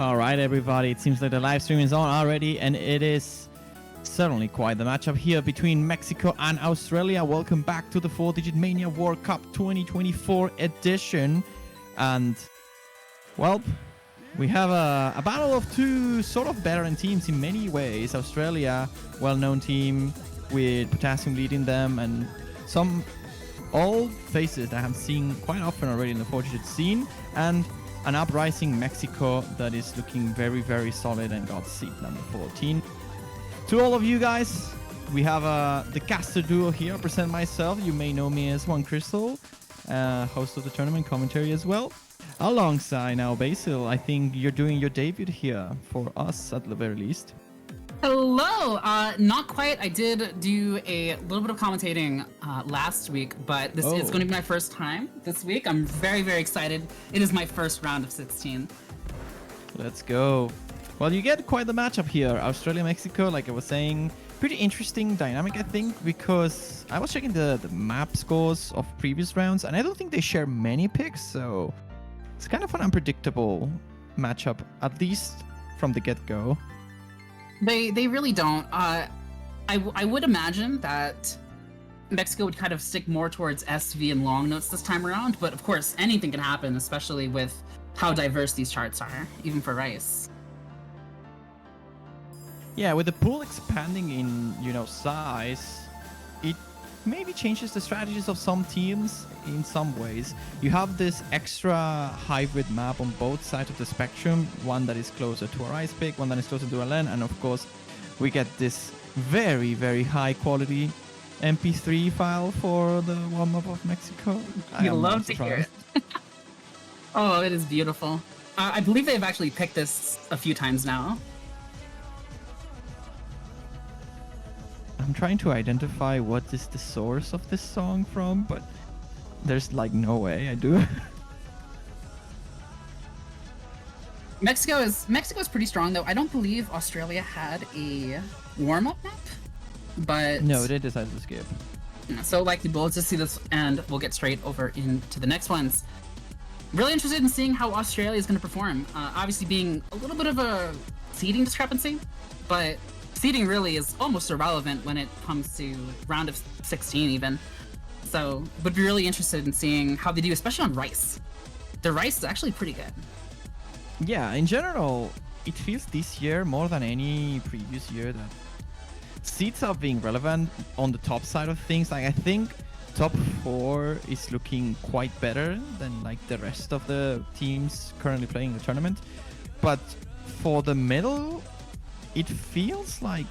All right, everybody. It seems like the live stream is on already, and it is certainly quite the matchup here between Mexico and Australia. Welcome back to the 4-Digit Mania World Cup 2024 edition. And, well, we have a battle of two sort of veteran teams in many ways. Australia, well-known team with Potassium leading them, and some old faces that I have seen quite often already in the 4-Digit scene, and an uprising Mexico that is looking very, very solid and got seed number 14. To all of you guys, we have the caster duo here. I present myself. You may know me as One Crystal, host of the tournament commentary as well. Alongside now Basil, I think you're doing your debut here for us at the very least. Hello! Not quite. I did do a little bit of commentating last week, but this is going to be my first time this week. I'm very, very excited. It is my first round of 16. Let's go. Well, you get quite the matchup here. Australia-Mexico, like I was saying, pretty interesting dynamic, I think, because I was checking the map scores of previous rounds, and I don't think they share many picks, so it's kind of an unpredictable matchup, at least from the get-go. They really don't. I would imagine that Mexico would kind of stick more towards SV and long notes this time around, but of course anything can happen, especially with how diverse these charts are, even for Rice. Yeah, with the pool expanding in, size, it maybe changes the strategies of some teams in some ways. You have this extra hybrid map on both sides of the spectrum, one that is closer to our ice pick, one that is closer to our LAN, and of course we get this very, very high quality MP3 file for the warm-up of Mexico. You love to hear it. Oh, it is beautiful. I believe they've actually picked this a few times now. I'm trying to identify what is the source of this song from, but there's like no way I do. Mexico is pretty strong though. I don't believe Australia had a warm-up map, but no, they decided to skip. So likely we'll just see this and we'll get straight over into the next ones. Really interested in seeing how Australia is going to perform. Obviously being a little bit of a seeding discrepancy, but seeding really is almost irrelevant when it comes to round of 16 even. So would be really interested in seeing how they do, especially on Rice. The Rice is actually pretty good. Yeah, in general, it feels this year more than any previous year that seeds are being relevant on the top side of things. Like I think top 4 is looking quite better than like the rest of the teams currently playing the tournament. But for the middle, it feels like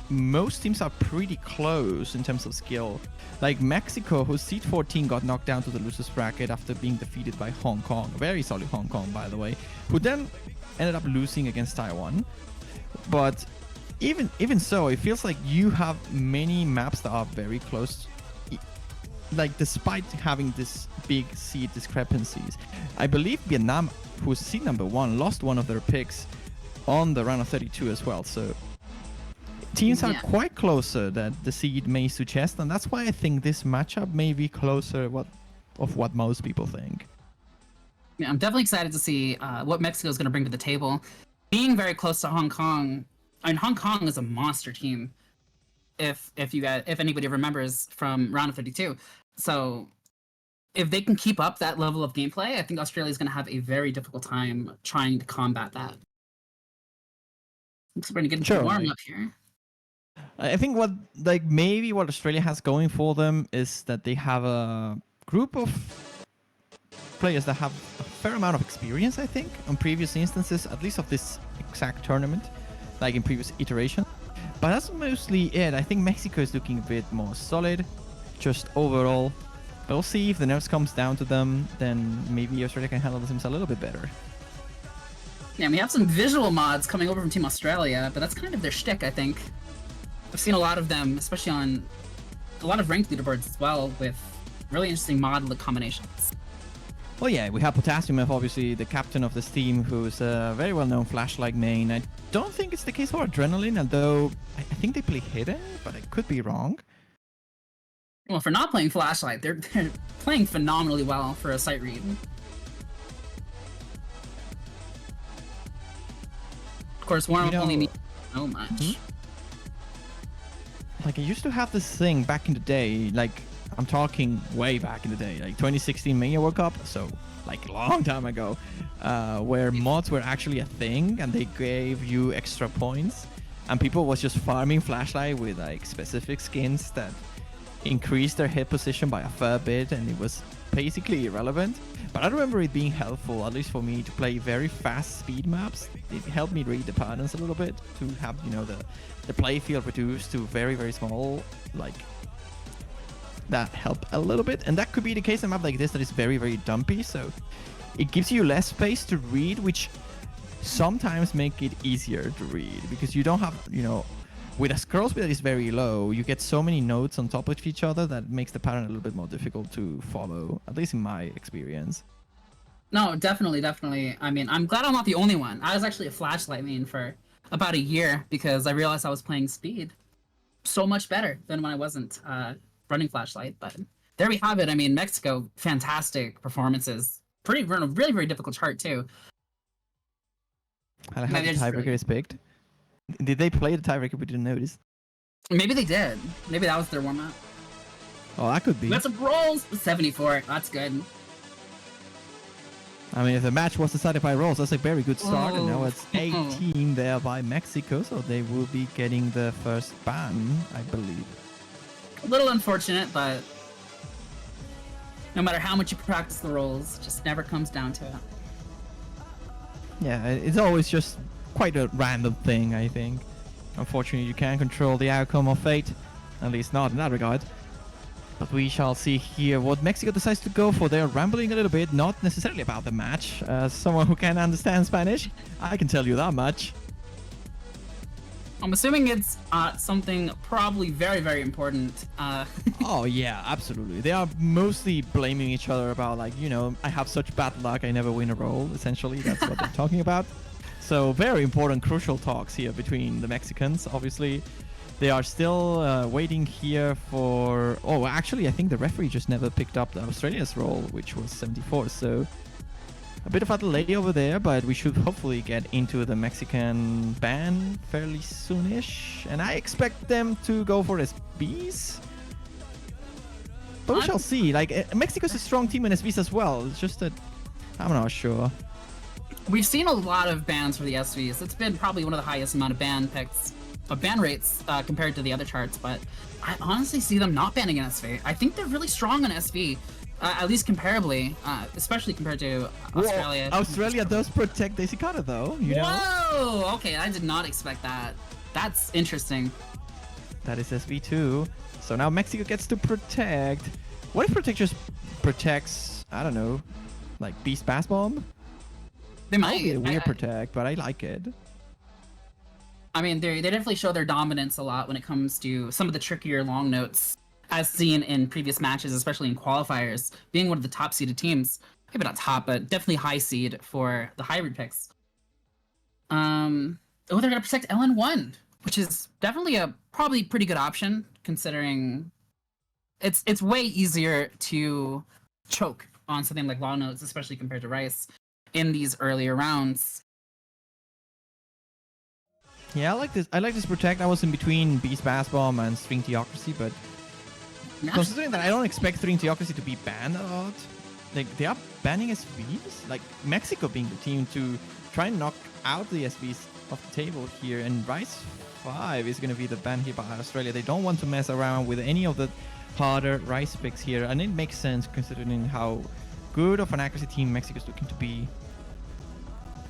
most teams are pretty close in terms of skill. Like Mexico, whose seed 14 got knocked down to the losers bracket after being defeated by Hong Kong. Very solid Hong Kong, by the way, who then ended up losing against Taiwan. But even so, it feels like you have many maps that are very close. Like despite having this big seed discrepancies, I believe Vietnam, who's seed number 1, lost one of their picks on the round of 32 as well, so teams are quite closer that the seed may suggest, and that's why I think this matchup may be closer of what most people think. Yeah, I'm definitely excited to see what Mexico is going to bring to the table. Being very close to Hong Kong, I mean, Hong Kong is a monster team. If anybody remembers from round of 32, so if they can keep up that level of gameplay, I think Australia is going to have a very difficult time trying to combat that. We're going to get into the warm-up here. I think maybe what Australia has going for them is that they have a group of players that have a fair amount of experience, I think, on previous instances, at least of this exact tournament, like in previous iterations. But that's mostly it. I think Mexico is looking a bit more solid, just overall. But we'll see if the nerves comes down to them, then maybe Australia can handle themselves a little bit better. Yeah, we have some visual mods coming over from Team Australia, but that's kind of their shtick, I think. I've seen a lot of them, especially on a lot of ranked leaderboards as well, with really interesting mod combinations. Well, yeah, we have Potassium, obviously the captain of this team, who's a very well-known flashlight main. I don't think it's the case for Adrenaline, although I think they play Hidden, but I could be wrong. Well, for not playing flashlight, they're playing phenomenally well for a sight read. Of course, warm-up only know, means so much. like I used to have this thing back in the day, like I'm talking way back in the day, like 2016 Mania World Cup, so like a long time ago, where mods were actually a thing and they gave you extra points, and people was just farming Flashlight with like specific skins that increased their hit position by a fair bit, and it was basically irrelevant. But I remember it being helpful, at least for me, to play very fast speed maps. It helped me read the patterns a little bit, to have, you know, the play field reduced to very, very small, like that help a little bit. And that could be the case in a map like this that is very, very dumpy, so it gives you less space to read, which sometimes make it easier to read, because you don't have, you know, with a scroll speed that is very low, you get so many nodes on top of each other that makes the pattern a little bit more difficult to follow, at least in my experience. No, definitely, definitely. I mean, I'm glad I'm not the only one. I was actually a Flashlight main for about a year because I realized I was playing speed so much better than when I wasn't running Flashlight. But there we have it. I mean, Mexico, fantastic performances. Pretty, really, very difficult chart too. I like how the tiebreaker is picked. Did they play the tiebreaker we didn't notice? Maybe they did. Maybe that was their warm-up. Oh, that could be. That's a rolls! 74. That's good. I mean, if the match was decided by rolls, that's a very good start. And now it's 18 there by Mexico, so they will be getting the first ban, I believe. A little unfortunate, but no matter how much you practice the rolls, it just never comes down to it. Yeah, it's always just quite a random thing, I think. Unfortunately, you can't control the outcome of fate, at least not in that regard. But we shall see here what Mexico decides to go for. They're rambling a little bit, not necessarily about the match. As someone who can understand Spanish, I can tell you that much. I'm assuming it's something probably very, very important. Oh yeah, absolutely. They are mostly blaming each other about, like, you know, I have such bad luck, I never win a roll. Essentially, that's what they're talking about. So very important, crucial talks here between the Mexicans, obviously. They are still waiting here for... Oh, actually, I think the referee just never picked up the Australia's roll, which was 74. So a bit of a delay over there, but we should hopefully get into the Mexican ban fairly soonish. And I expect them to go for SBs. But we shall see. Like, Mexico's a strong team in SBs as well. It's just that I'm not sure. We've seen a lot of bans for the SVs. It's been probably one of the highest amount of ban picks, ban rates compared to the other charts, but I honestly see them not banning an SV. I think they're really strong on SV, at least comparably, especially compared to Australia. Well, Australia does protect Daisykata though, you know? Whoa! Okay, I did not expect that. That's interesting. That is SV2. So now Mexico gets to protect. What if Protect just protects, I don't know, like Beast Bass Bomb? They might. That'll be a weird protect, but I like it. I mean, they definitely show their dominance a lot when it comes to some of the trickier long notes, as seen in previous matches, especially in qualifiers, being one of the top seeded teams. Maybe not top, but definitely high seed for the hybrid picks. Oh, they're gonna protect LN1, which is definitely a probably pretty good option, considering it's way easier to choke on something like long notes, especially compared to Rice in these earlier rounds. Yeah, I like this. I like this protect. I was in between Beast Bass Bomb and String Theocracy, but considering that I don't expect String Theocracy to be banned a lot, like they are banning SVs. Like Mexico being the team to try and knock out the SVs off the table here, and Rice 5 is going to be the ban here by Australia. They don't want to mess around with any of the harder Rice picks here, and it makes sense considering how good of an accuracy team Mexico's looking to be.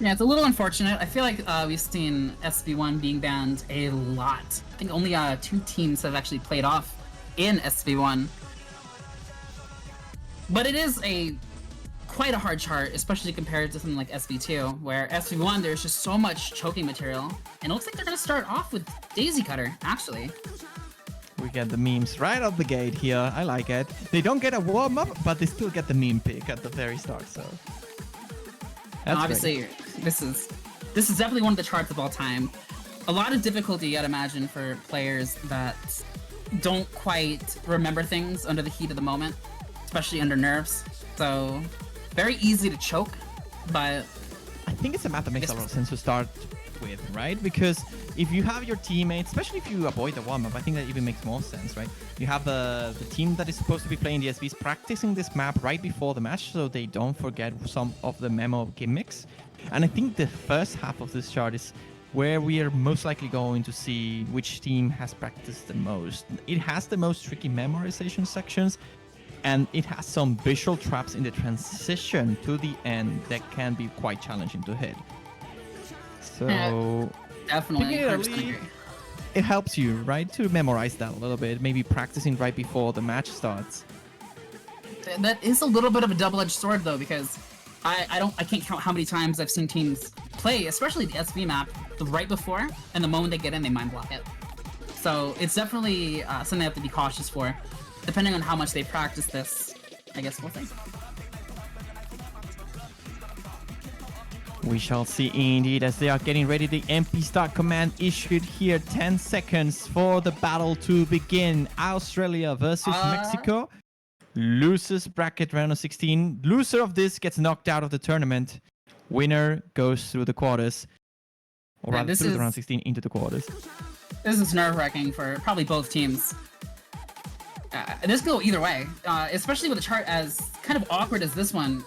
Yeah, it's a little unfortunate. I feel like we've seen SB1 being banned a lot. I think only 2 teams have actually played off in SB1. But it is quite a hard chart, especially compared to something like SB2, where SB1 there's just so much choking material. And it looks like they're going to start off with Daisy Cutter, actually. We get the memes right out the gate here. I like it. They don't get a warm-up, but they still get the meme pick at the very start, so... Obviously, this is definitely one of the charts of all time. A lot of difficulty, I'd imagine, for players that don't quite remember things under the heat of the moment, especially under nerves. So, very easy to choke, but think it's a map that makes a lot of sense to start with, right? Because if you have your teammates, especially if you avoid the one map, I think that even makes more sense, right? You have the team that is supposed to be playing the SBs practicing this map right before the match so they don't forget some of the memo gimmicks. And I think the first half of this chart is where we are most likely going to see which team has practiced the most. It has the most tricky memorization sections, and it has some visual traps in the transition to the end that can be quite challenging to hit. So Definitely. particularly, it helps you, right, to memorize that a little bit, maybe practicing right before the match starts. That is a little bit of a double-edged sword though, because I can't count how many times I've seen teams play, especially the SV map, the right before, and the moment they get in, they mind block it. So it's definitely something they have to be cautious for. Depending on how much they practice this, I guess we'll see. We shall see indeed as they are getting ready. The MP start command issued here. 10 seconds for the battle to begin. Australia versus Mexico. Losers bracket round of 16. Loser of this gets knocked out of the tournament. Winner goes through the quarters. Or rather, through the round 16 into the quarters. This is nerve-wracking for probably both teams. This could go either way, especially with a chart as kind of awkward as this one.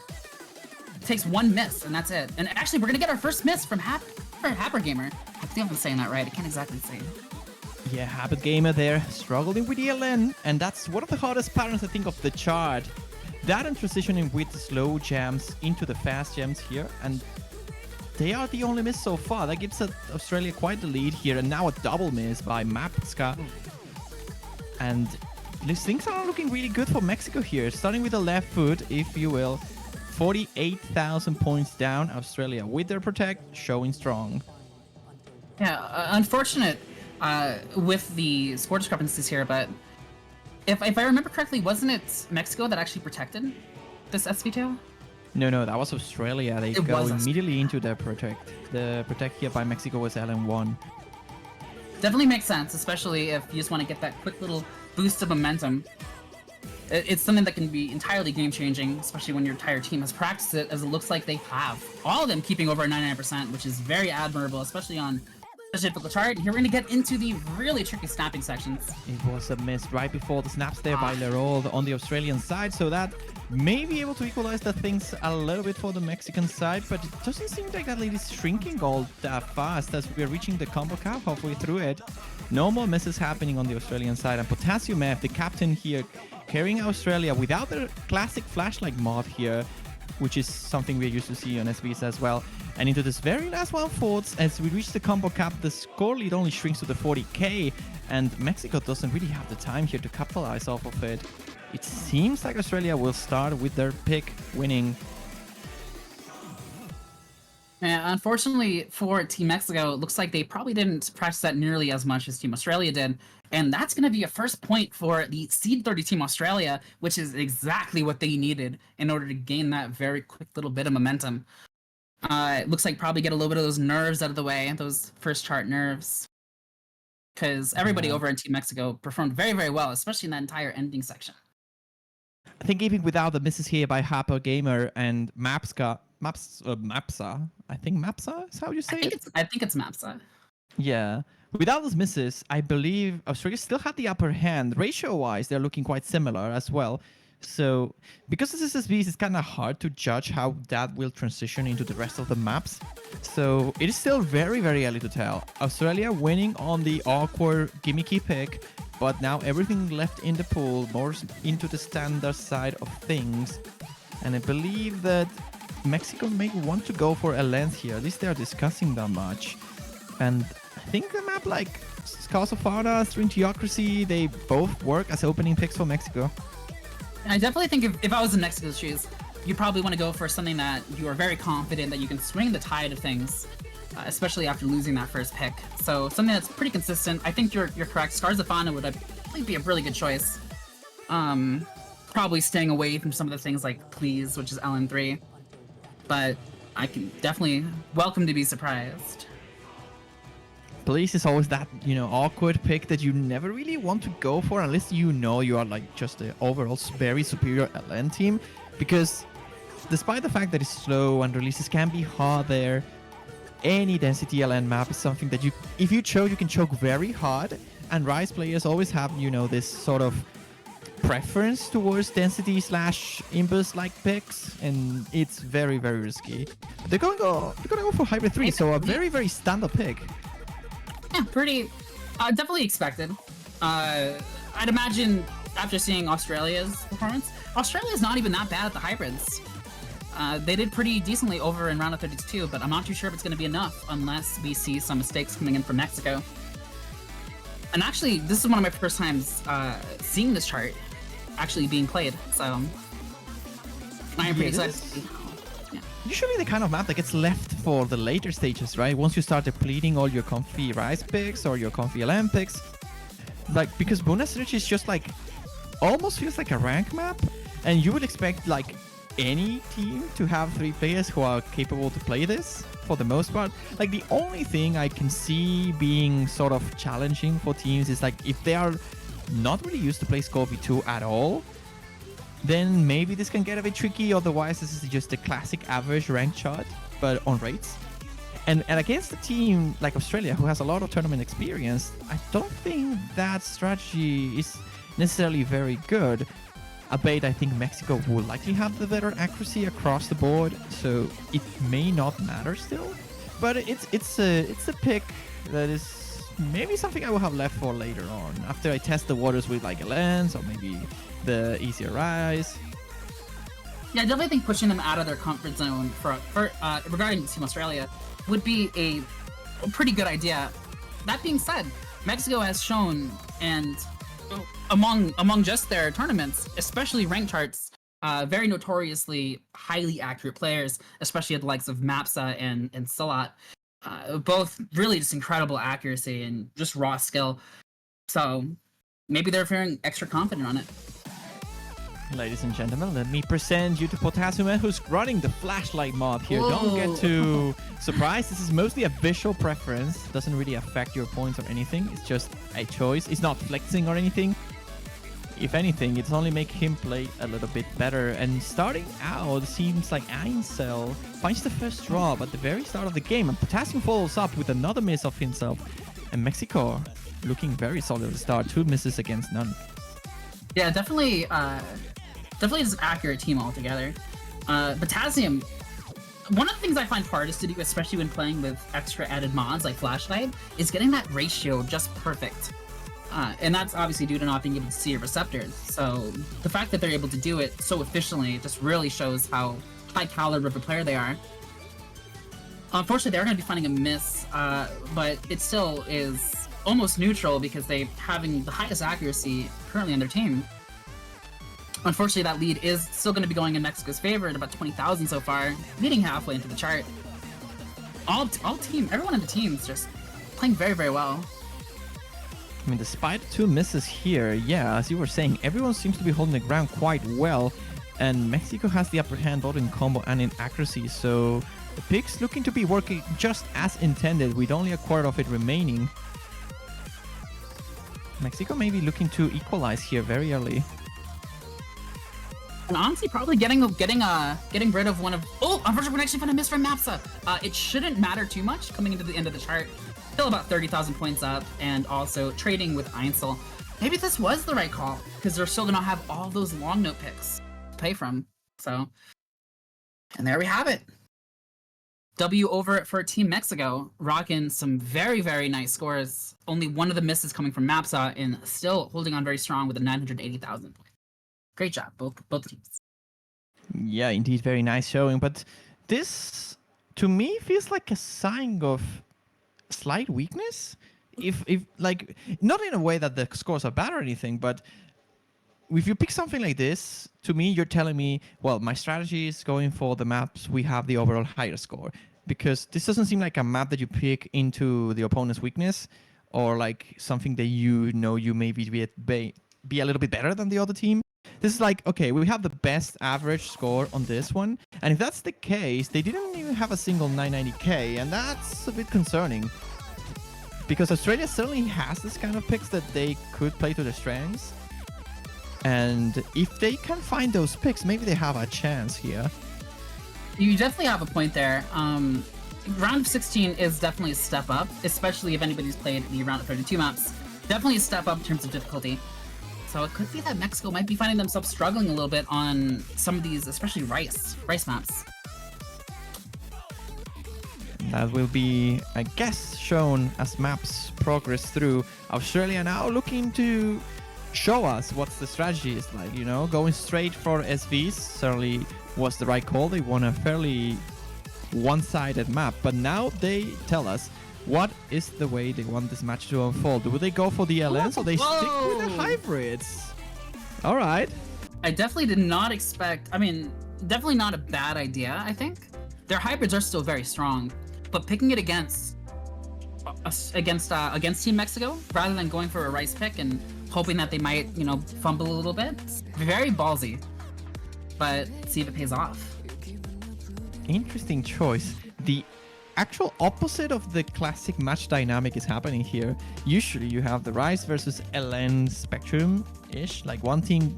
It takes one miss, and that's it. And actually, we're going to get our first miss from Happer Gamer. I think I'm saying that right. I can't exactly say. Yeah, Habit Gamer there, struggling with ELN, and that's one of the hardest patterns, I think, of the chart. That and transitioning with the slow jams into the fast jams here, and they are the only miss so far. That gives Australia quite the lead here, and now a double miss by Mapska. And things are looking really good for Mexico here, starting with the left foot, if you will. 48,000 points down. Australia with their protect, showing strong. Yeah, unfortunate with the score discrepancies here, but if I remember correctly, wasn't it Mexico that actually protected this SV2? No, that was Australia. They go immediately into their protect. The protect here by Mexico was LN1. Definitely makes sense, especially if you just want to get that quick little boost of momentum. It's something that can be entirely game-changing, especially when your entire team has practiced it, as it looks like they have. All of them keeping over 99%, which is very admirable, especially on such a difficult chart. Here we're going to get into the really tricky snapping sections. It was a miss right before the snaps there by Leroy on the Australian side, so that may be able to equalize the things a little bit for the Mexican side, but it doesn't seem like that lead is shrinking all that fast as we're reaching the combo cap halfway through it. No more misses happening on the Australian side, and Potassium F, the captain here, carrying Australia without the classic flashlight mod here, which is something we're used to see on SBs as well. And into this very last one fourths, as we reach the combo cap, the score lead only shrinks to the 40k, and Mexico doesn't really have the time here to capitalize off of it. It seems like Australia will start with their pick winning. Yeah, unfortunately for Team Mexico, it looks like they probably didn't practice that nearly as much as Team Australia did. And that's going to be a first point for the Seed 30 Team Australia, which is exactly what they needed in order to gain that very quick little bit of momentum. It looks like probably get a little bit of those nerves out of the way, those first chart nerves. Because everybody over in Team Mexico performed very, very well, especially in that entire ending section. I think even without the misses here by Happer Gamer and Mapsa, I think Mapsa is how you say it? I think it's Mapsa. Yeah. Without those misses, I believe Australia still had the upper hand. Ratio-wise, they're looking quite similar as well. So, because this is SBs, it's kind of hard to judge how that will transition into the rest of the maps. So, it is still very, very early to tell. Australia winning on the awkward gimmicky pick, but now everything left in the pool, more into the standard side of things. And I believe that Mexico may want to go for a length here. At least they're discussing that much. And I think the map like Scars of Fauna, String Theocracy, they both work as opening picks for Mexico. I definitely think if I was in Mexico's shoes, you probably want to go for something that you are very confident that you can swing the tide of things, especially after losing that first pick. So something that's pretty consistent. I think you're correct. Scars of Fauna would be a really good choice. Probably staying away from some of the things like Please, which is LN3. But I can definitely welcome to be surprised. Please is always that, awkward pick that you never really want to go for unless you know you are like just the overall very superior LN team. Because despite the fact that it's slow and releases can be hard there, any density LN map is something that if you choke, you can choke very hard. And Rise players always have, this sort of preference towards density / imbus like picks, and it's very, very risky. They're gonna go for Hybrid 3, so a very, very standard pick. Yeah, pretty definitely expected. I'd imagine after seeing Australia's performance, Australia's not even that bad at the hybrids. They did pretty decently over in round of 32, but I'm not too sure if it's going to be enough unless we see some mistakes coming in from Mexico. And actually, this is one of my first times seeing this chart actually being played, so I am pretty excited. Usually the kind of map that gets left for the later stages, right? Once you start depleting all your comfy Rise picks or your comfy LM picks, like, because Bundesliga is just like almost feels like a rank map, and you would expect like any team to have 3 players who are capable to play this for the most part. Like, the only thing I can see being sort of challenging for teams is like if they are not really used to play Scorpio 2 at all, then maybe this can get a bit tricky. Otherwise, this is just a classic average rank chart, but on rates. And against a team like Australia, who has a lot of tournament experience, I don't think that strategy is necessarily very good. Albeit, I think Mexico will likely have the better accuracy across the board, so it may not matter still. But it's a pick that is maybe something I will have left for later on, after I test the waters with like a lens or maybe the easier Rise. Yeah, I definitely think pushing them out of their comfort zone for regarding Team Australia would be a pretty good idea. That being said, Mexico has shown, and among just their tournaments, especially rank charts, very notoriously highly accurate players, especially at the likes of Mapsa and Salat. Both really just incredible accuracy and just raw skill. So maybe they're feeling extra confident on it. Ladies and gentlemen, let me present you to Potassium, who's running the flashlight mod here. Whoa. Don't get too surprised. This is mostly a visual preference. Doesn't really affect your points or anything. It's just a choice. It's not flexing or anything. If anything, it's only make him play a little bit better. And starting out, seems like Aincel finds the first drop at the very start of the game, and Potassium follows up with another miss of himself. And Mexico looking very solid at the start. 2 misses against none. Yeah, definitely is an accurate team altogether. Potassium, one of the things I find hardest to do, especially when playing with extra added mods like Flashlight, is getting that ratio just perfect. And that's obviously due to not being able to see your receptors. So the fact that they're able to do it so efficiently just really shows how high caliber of a player they are. Unfortunately, they're going to be finding a miss, but it still is almost neutral because they having the highest accuracy currently on their team. Unfortunately, that lead is still going to be going in Mexico's favor at about 20,000 so far, leading halfway into the chart. Everyone in the team is just playing very, very well. I mean, despite 2 misses here, yeah, as you were saying, everyone seems to be holding the ground quite well, and Mexico has the upper hand both in combo and in accuracy, so the pick's looking to be working just as intended, with only a quarter of it remaining. Mexico may be looking to equalize here very early. And honestly, probably getting rid of one of... Oh, unfortunately, we're actually going to miss from Mapsa. It shouldn't matter too much coming into the end of the chart. Still about 30,000 points up, and also trading with Aincel. Maybe this was the right call, because they're still going to have all those long note picks to play from. So, and there we have it. W over for Team Mexico, rocking some very, very nice scores. Only one of the misses coming from Mapsa, and still holding on very strong with a 980,000. Great job, both teams. Yeah, indeed, very nice showing. But this, to me, feels like a sign of slight weakness. If like, not in a way that the scores are bad or anything, but if you pick something like this, to me, you're telling me, well, my strategy is going for the maps we have the overall higher score. Because this doesn't seem like a map that you pick into the opponent's weakness, or like something that you maybe be a little bit better than the other team. This is like, okay, we have the best average score on this one, and if that's the case, they didn't even have a single 990k, and that's a bit concerning. Because Australia certainly has this kind of picks that they could play to their strengths, and if they can find those picks, maybe they have a chance here. You definitely have a point there. Round of 16 is definitely a step up, especially if anybody's played the round of 32 maps. Definitely a step up in terms of difficulty. So it could be that Mexico might be finding themselves struggling a little bit on some of these, especially rice maps. That will be, I guess, shown as maps progress through. Australia now looking to show us what the strategy is like, you know, going straight for SVs certainly was the right call. They won a fairly one-sided map, but now they tell us what is the way they want this match to unfold. Do they go for the LNs or they stick with the hybrids? All right. I definitely did not expect, I mean, definitely not a bad idea, I think. Their hybrids are still very strong, but picking it against Team Mexico rather than going for a rice pick and hoping that they might, you know, fumble a little bit, very ballsy. But see if it pays off. Interesting choice. The actual opposite of the classic match dynamic is happening here. Usually you have the Rice versus LN spectrum-ish, like one team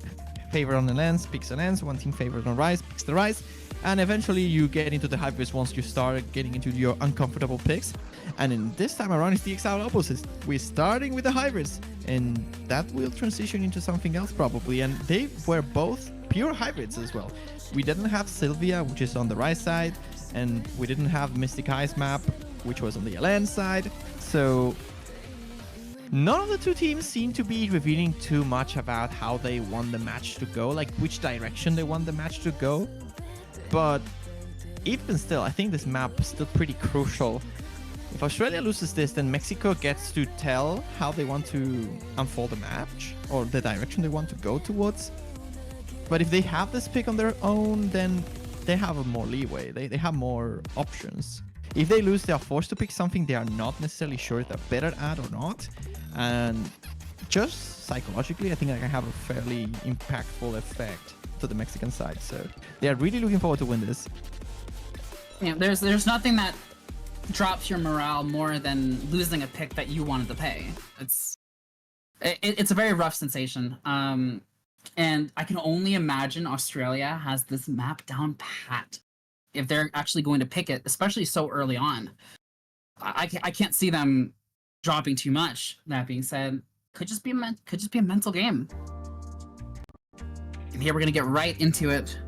favored on the LNs picks LNs, one team favored on Rice picks the Rice, and eventually you get into the hybrids once you start getting into your uncomfortable picks. And in this time around, it's the exact opposite. We're starting with the hybrids, and that will transition into something else probably. And they were both pure hybrids as well. We didn't have Sylvia, which is on the right side, and we didn't have Mystic Eyes map, which was on the LN side. So none of the two teams seem to be revealing too much about how they want the match to go, like which direction they want the match to go. But even still, I think this map is still pretty crucial. If Australia loses this, then Mexico gets to tell how they want to unfold the match or the direction they want to go towards. But if they have this pick on their own, then they have more leeway. They have more options. If they lose, they are forced to pick something they are not necessarily sure if they're better at or not. And just psychologically, I think that can have a fairly impactful effect to the Mexican side. So they are really looking forward to win this. Yeah, there's nothing that drops your morale more than losing a pick that you wanted to pay. It's a very rough sensation. And I can only imagine Australia has this map down pat if they're actually going to pick it, especially so early on. I can't see them dropping too much. That being said, could just be a mental game. And here we're gonna get right into it.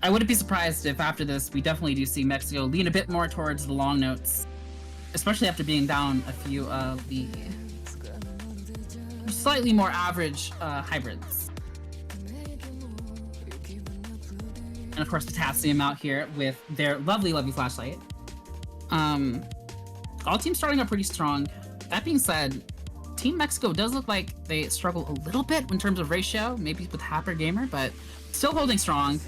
I wouldn't be surprised if after this we definitely do see Mexico lean a bit more towards the long notes, especially after being down a few of the slightly more average hybrids. And of course, Potassium out here with their lovely flashlight. All teams starting out pretty strong. That being said, Team Mexico does look like they struggle a little bit in terms of ratio, maybe with Happer Gamer, but still holding strong.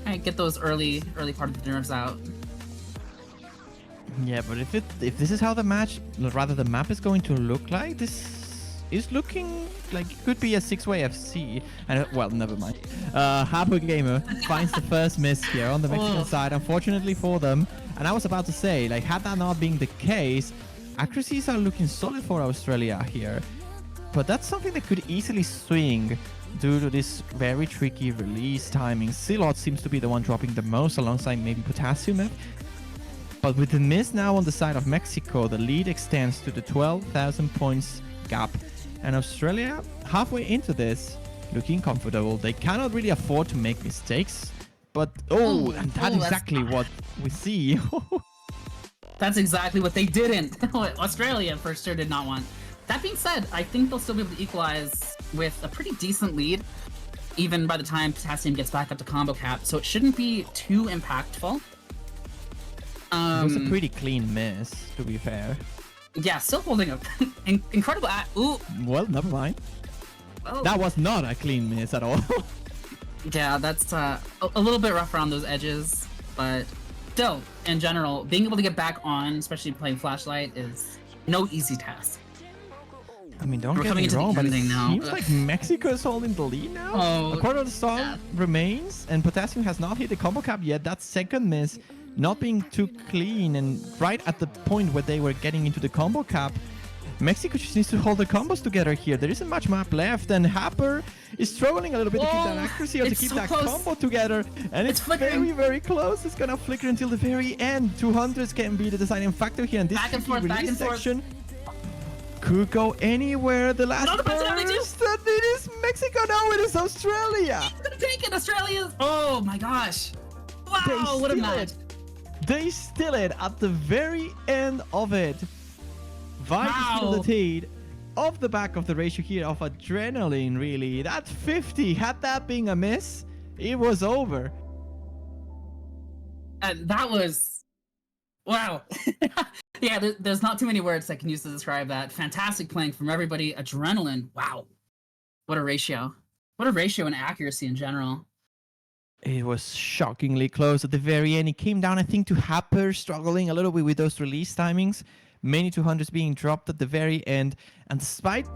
Right, get those early part of the nerves out. Yeah, but if this is how the match, rather the map is going to look like, this is looking like it could be a six-way FC. And well, never mind. Happer Gamer finds the first miss here on the Mexican side, unfortunately for them. And I was about to say, like, had that not been the case, accuracies are looking solid for Australia here. But that's something that could easily swing due to this very tricky release timing. Silot seems to be the one dropping the most alongside maybe Potassium. But with the miss now on the side of Mexico, the lead extends to the 12,000 points gap. And Australia, halfway into this, looking comfortable. They cannot really afford to make mistakes. But, and that's exactly what we see. That's exactly what they didn't. Australia for sure did not want. That being said, I think they'll still be able to equalize with a pretty decent lead, even by the time Potassium gets back up to combo cap, so it shouldn't be too impactful. It was a pretty clean miss, to be fair. Yeah, still holding up. Incredible. Ooh. Well, never mind. Oh. That was not a clean miss at all. Yeah, that's a little bit rough around those edges, but still, in general, being able to get back on, especially playing Flashlight, is no easy task. I mean, don't get me wrong, but it seems like Mexico is holding the lead now. A quarter of the song remains, and Potassium has not hit the combo cap yet. That second miss not being too clean, and right at the point where they were getting into the combo cap, Mexico just needs to hold the combos together here. There isn't much map left, and Happer is struggling a little bit to keep that accuracy or to keep that combo together. And it's very, very close. It's gonna flicker until the very end. 200s can be the deciding factor here, and this release section could go anywhere. The last burst, and it is Mexico. No, it is Australia. He's gonna take it. Australia. Oh my gosh! Wow, what a match! They steal it at the very end of it. Vibes the teed off the back of the ratio here of adrenaline, really. That 50, had that been a miss, it was over. And that was... Wow. Yeah, there's not too many words I can use to describe that. Fantastic playing from everybody. Adrenaline. Wow. What a ratio. What a ratio and accuracy in general. It was shockingly close at the very end. It came down, I think, to Happer struggling a little bit with those release timings. Many 200s being dropped at the very end. And despite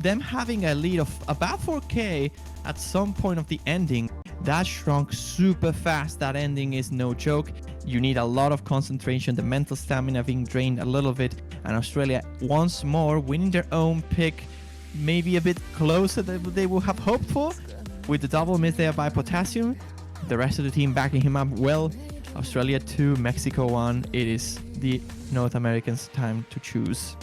them having a lead of about 4K at some point of the ending, that shrunk super fast. That ending is no joke. You need a lot of concentration, the mental stamina being drained a little bit. And Australia once more winning their own pick, maybe a bit closer than they would have hoped for. With the double miss there by Potassium, the rest of the team backing him up well. Australia 2, Mexico 1. It is the North Americans' time to choose.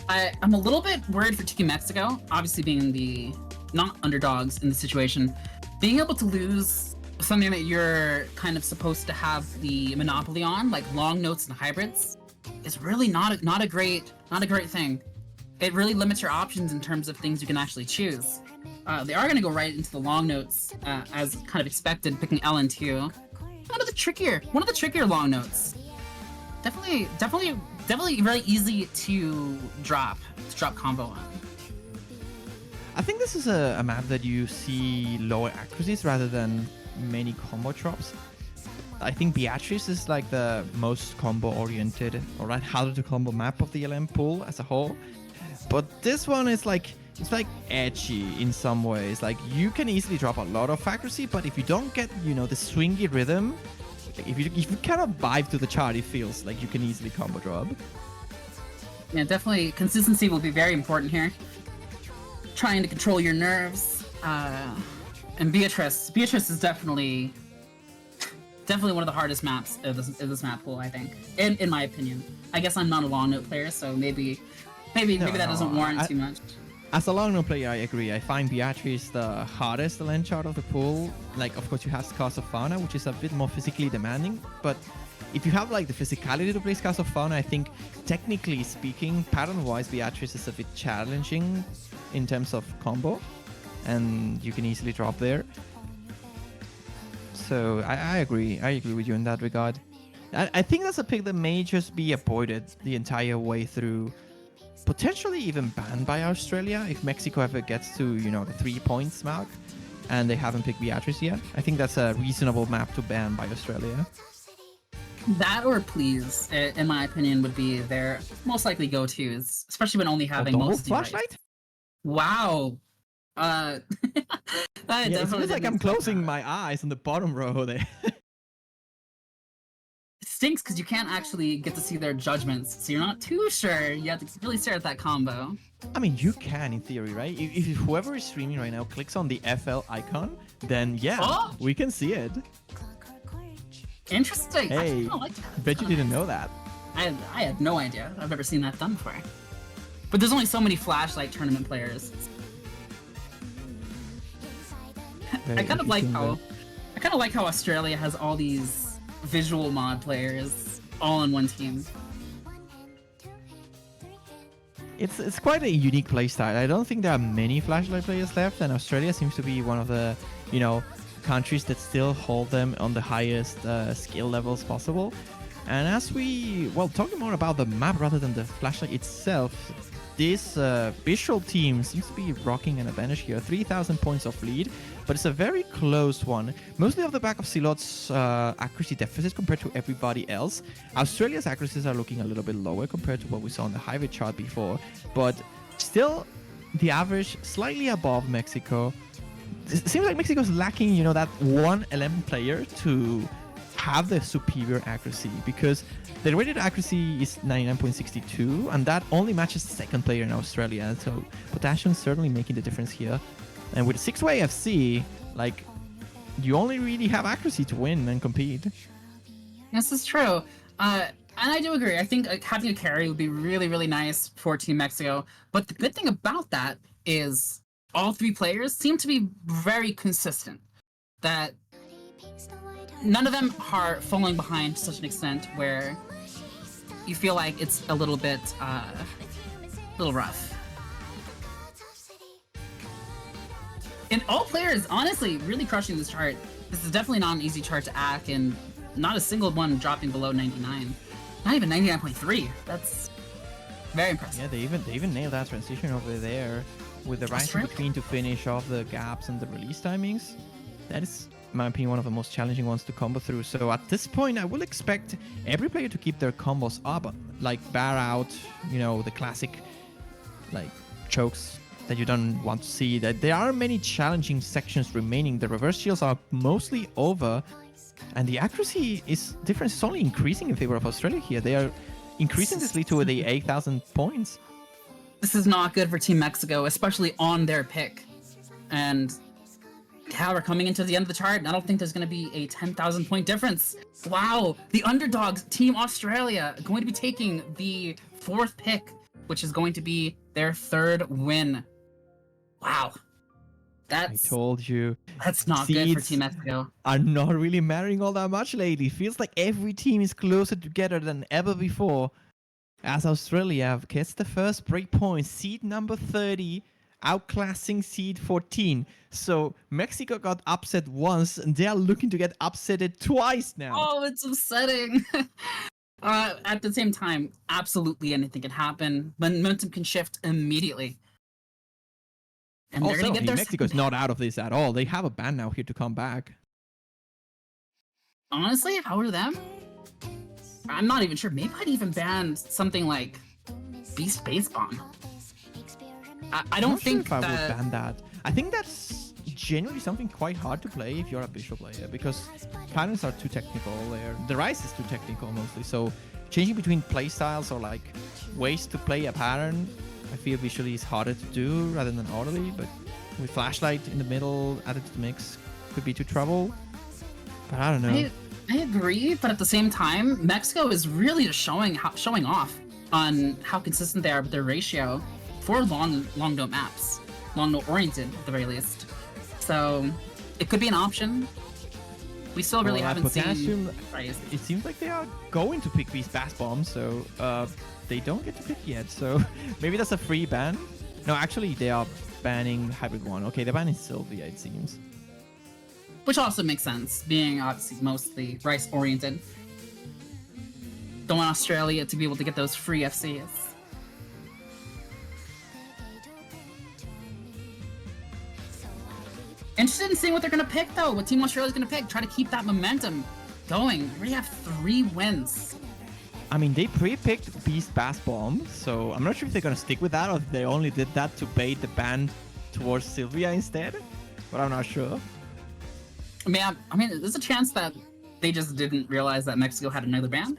I'm a little bit worried for Team Mexico, obviously being the not underdogs in the situation. Being able to lose something that you're kind of supposed to have the monopoly on, like long notes and hybrids, is really not a great thing. It really limits your options in terms of things you can actually choose. They are going to go right into the long notes, as kind of expected, picking LN2. One of the trickier long notes. Definitely very easy to drop combo on. I think this is a map that you see lower accuracies rather than many combo drops. I think Beatrice is like the most combo oriented, or harder to combo map of the LM pool as a whole. But this one is like, it's like edgy in some ways. Like you can easily drop a lot of accuracy, but if you don't get, the swingy rhythm, if you cannot vibe to the chart, it feels like you can easily combo drop. Yeah, definitely consistency will be very important here. Trying to control your nerves. And Beatrice is definitely one of the hardest maps of this map pool, I think. In my opinion. I guess I'm not a long note player, so maybe that doesn't warrant too much. As a long note player, I agree. I find Beatrice the hardest lane chart of the pool. Like, of course, you have Scars of Fauna, which is a bit more physically demanding. But if you have like the physicality to play Scars of Fauna, I think, technically speaking, pattern-wise, Beatrice is a bit challenging in terms of combo. And you can easily drop there. So I agree. I agree with you in that regard. I think that's a pick that may just be avoided the entire way through. Potentially even banned by Australia if Mexico ever gets to, the 3 points mark and they haven't picked Beatrice yet. I think that's a reasonable map to ban by Australia. That or Please, in my opinion, would be their most likely go-tos, especially when only having most flashlight? Wow. It feels like I'm closing my eyes on the bottom row there. It stinks because you can't actually get to see their judgments, so you're not too sure. You have to really stare at that combo. I mean, you can in theory, right? If whoever is streaming right now clicks on the FL icon, then yeah, we can see it. Interesting. Hey, I like that. Bet you didn't know that. I had no idea. I've never seen that done before. But there's only so many Flashlight tournament players. I kind of like how Australia has all these visual mod players all on one team. It's quite a unique playstyle. I don't think there are many Flashlight players left, and Australia seems to be one of the, countries that still hold them on the highest skill levels possible. And as talking more about the map rather than the Flashlight itself, this visual team seems to be rocking an advantage here. 3,000 points of lead, but it's a very close one. Mostly off the back of Silot's accuracy deficit compared to everybody else. Australia's accuracies are looking a little bit lower compared to what we saw on the hybrid chart before, but still the average slightly above Mexico. It seems like Mexico's lacking, that one LM player to have the superior accuracy, because the rated accuracy is 99.62, and that only matches the second player in Australia. So Potassium certainly making the difference here. And with 6-way FC, like, you only really have accuracy to win and compete. This is true. And I do agree. I think having a carry would be really, really nice for Team Mexico. But the good thing about that is all three players seem to be very consistent. That none of them are falling behind to such an extent where you feel like it's a little bit, little rough. And all players, honestly, really crushing this chart. This is definitely not an easy chart to act, and not a single one dropping below 99. Not even 99.3. That's very impressive. Yeah, they even nailed that transition over there with the right in between to finish off the gaps and the release timings. That is, in my opinion, one of the most challenging ones to combo through. So at this point, I will expect every player to keep their combos up, like bar out, you know, the classic like chokes that you don't want to see. That there are many challenging sections remaining. The reverse shields are mostly over, and the accuracy difference is only increasing in favor of Australia here. They are increasing this lead to the 8,000 points. This is not good for Team Mexico, especially on their pick. And how we're coming into the end of the chart, I don't think there's going to be a 10,000 point difference. Wow, the underdogs, Team Australia, going to be taking the 4th pick, which is going to be their 3rd win. Wow. I told you. That's not good for Team Mexico. Are not really mattering all that much lately. Feels like every team is closer together than ever before. As Australia gets the first breakpoint, seed number 30, outclassing seed 14. So Mexico got upset once, and they are looking to get upsetted twice now. Oh, it's upsetting. At the same time, absolutely anything can happen. Momentum can shift immediately. And also, they're gonna get their Mexico's not out of this at all. They have a ban now here to come back. Honestly, if I were them, I'm not even sure. Maybe I'd even ban something like Beast Base Bomb. I don't think sure if I would ban that. I think that's genuinely something quite hard to play if you're a Bishop player, because patterns are too technical there. The Rise is too technical mostly, so changing between playstyles or like ways to play a pattern, I feel visually is harder to do rather than orderly, but with Flashlight in the middle added to the mix could be too trouble. But I don't know. I agree, but at the same time, Mexico is really just showing off on how consistent they are with their ratio for long note maps, long note oriented at the very least. So it could be an option. We still really haven't seen. It seems like they are going to pick these Bass Bombs, so they don't get to pick yet. So maybe that's a free ban. No, actually they are banning Hybrid 1. Okay, they're banning Sylvia, it seems. Which also makes sense, being obviously mostly Rice oriented. Don't want Australia to be able to get those free FCs. Interested in seeing what they're gonna pick though, what Team Australia's gonna pick. Try to keep that momentum going. We already have 3 wins. I mean, they pre-picked Beast Bass Bomb, so I'm not sure if they're gonna stick with that or if they only did that to bait the ban towards Sylvia instead, but I'm not sure. I mean, there's a chance that they just didn't realize that Mexico had another ban.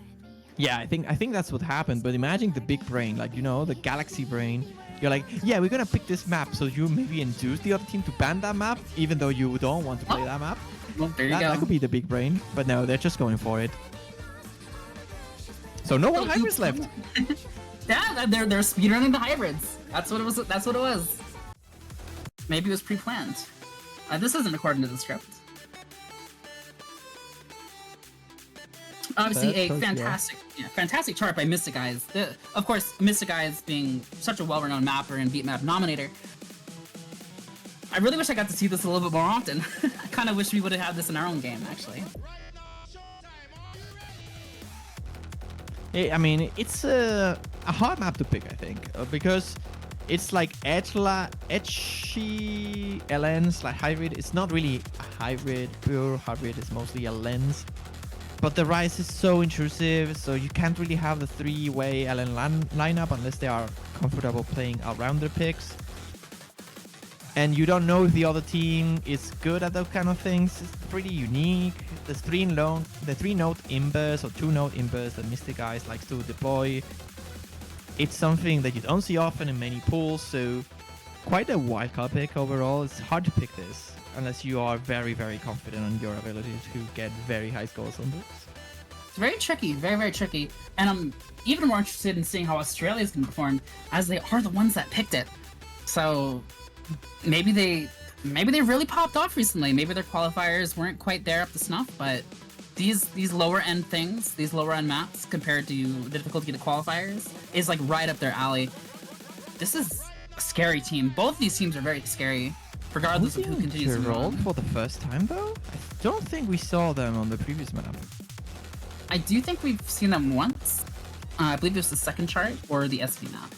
Yeah, I think that's what happened. But imagine the big brain, like, you know, the galaxy brain. You're like, yeah, we're gonna pick this map, so you maybe induce the other team to ban that map, even though you don't want to play that map. Well, there you go. That could be the big brain, but no, they're just going for it. So no one hybrids left. Yeah, they're speedrunning the hybrids. That's what it was. That's what it was. Maybe it was pre-planned. This isn't according to the script. Obviously, a fantastic chart by Mystic Eyes. Of course, Mystic Eyes being such a well-renowned mapper and beat map nominator. I really wish I got to see this a little bit more often. I kind of wish we would have had this in our own game, actually. I mean, it's a hard map to pick, I think, because it's like edgy LNs, like hybrid. It's not really a hybrid, pure hybrid. It's mostly a lens. But the Rise is so intrusive, so you can't really have the 3-way LN lineup unless they are comfortable playing around their picks. and you don't know if the other team is good at those kind of things. It's pretty unique. The three-node imbers or two-node imbers that Mystic Eyes likes to deploy. It's something that you don't see often in many pools, so quite a wildcard pick overall. It's hard to pick this unless you are very, very confident on your ability to get very high scores on this. It's very tricky, very, very tricky. And I'm even more interested in seeing how Australia's going to perform, as they are the ones that picked it. So maybe they really popped off recently. Maybe their qualifiers weren't quite there up to snuff, but these lower end things, these lower end maps compared to the difficulty of the qualifiers is like right up their alley. This is a scary team. Both of these teams are very scary, regardless of who continues to roll run. for the first time though? I don't think we saw them on the previous map. I do think we've seen them once. I believe it was the second chart or the SV map.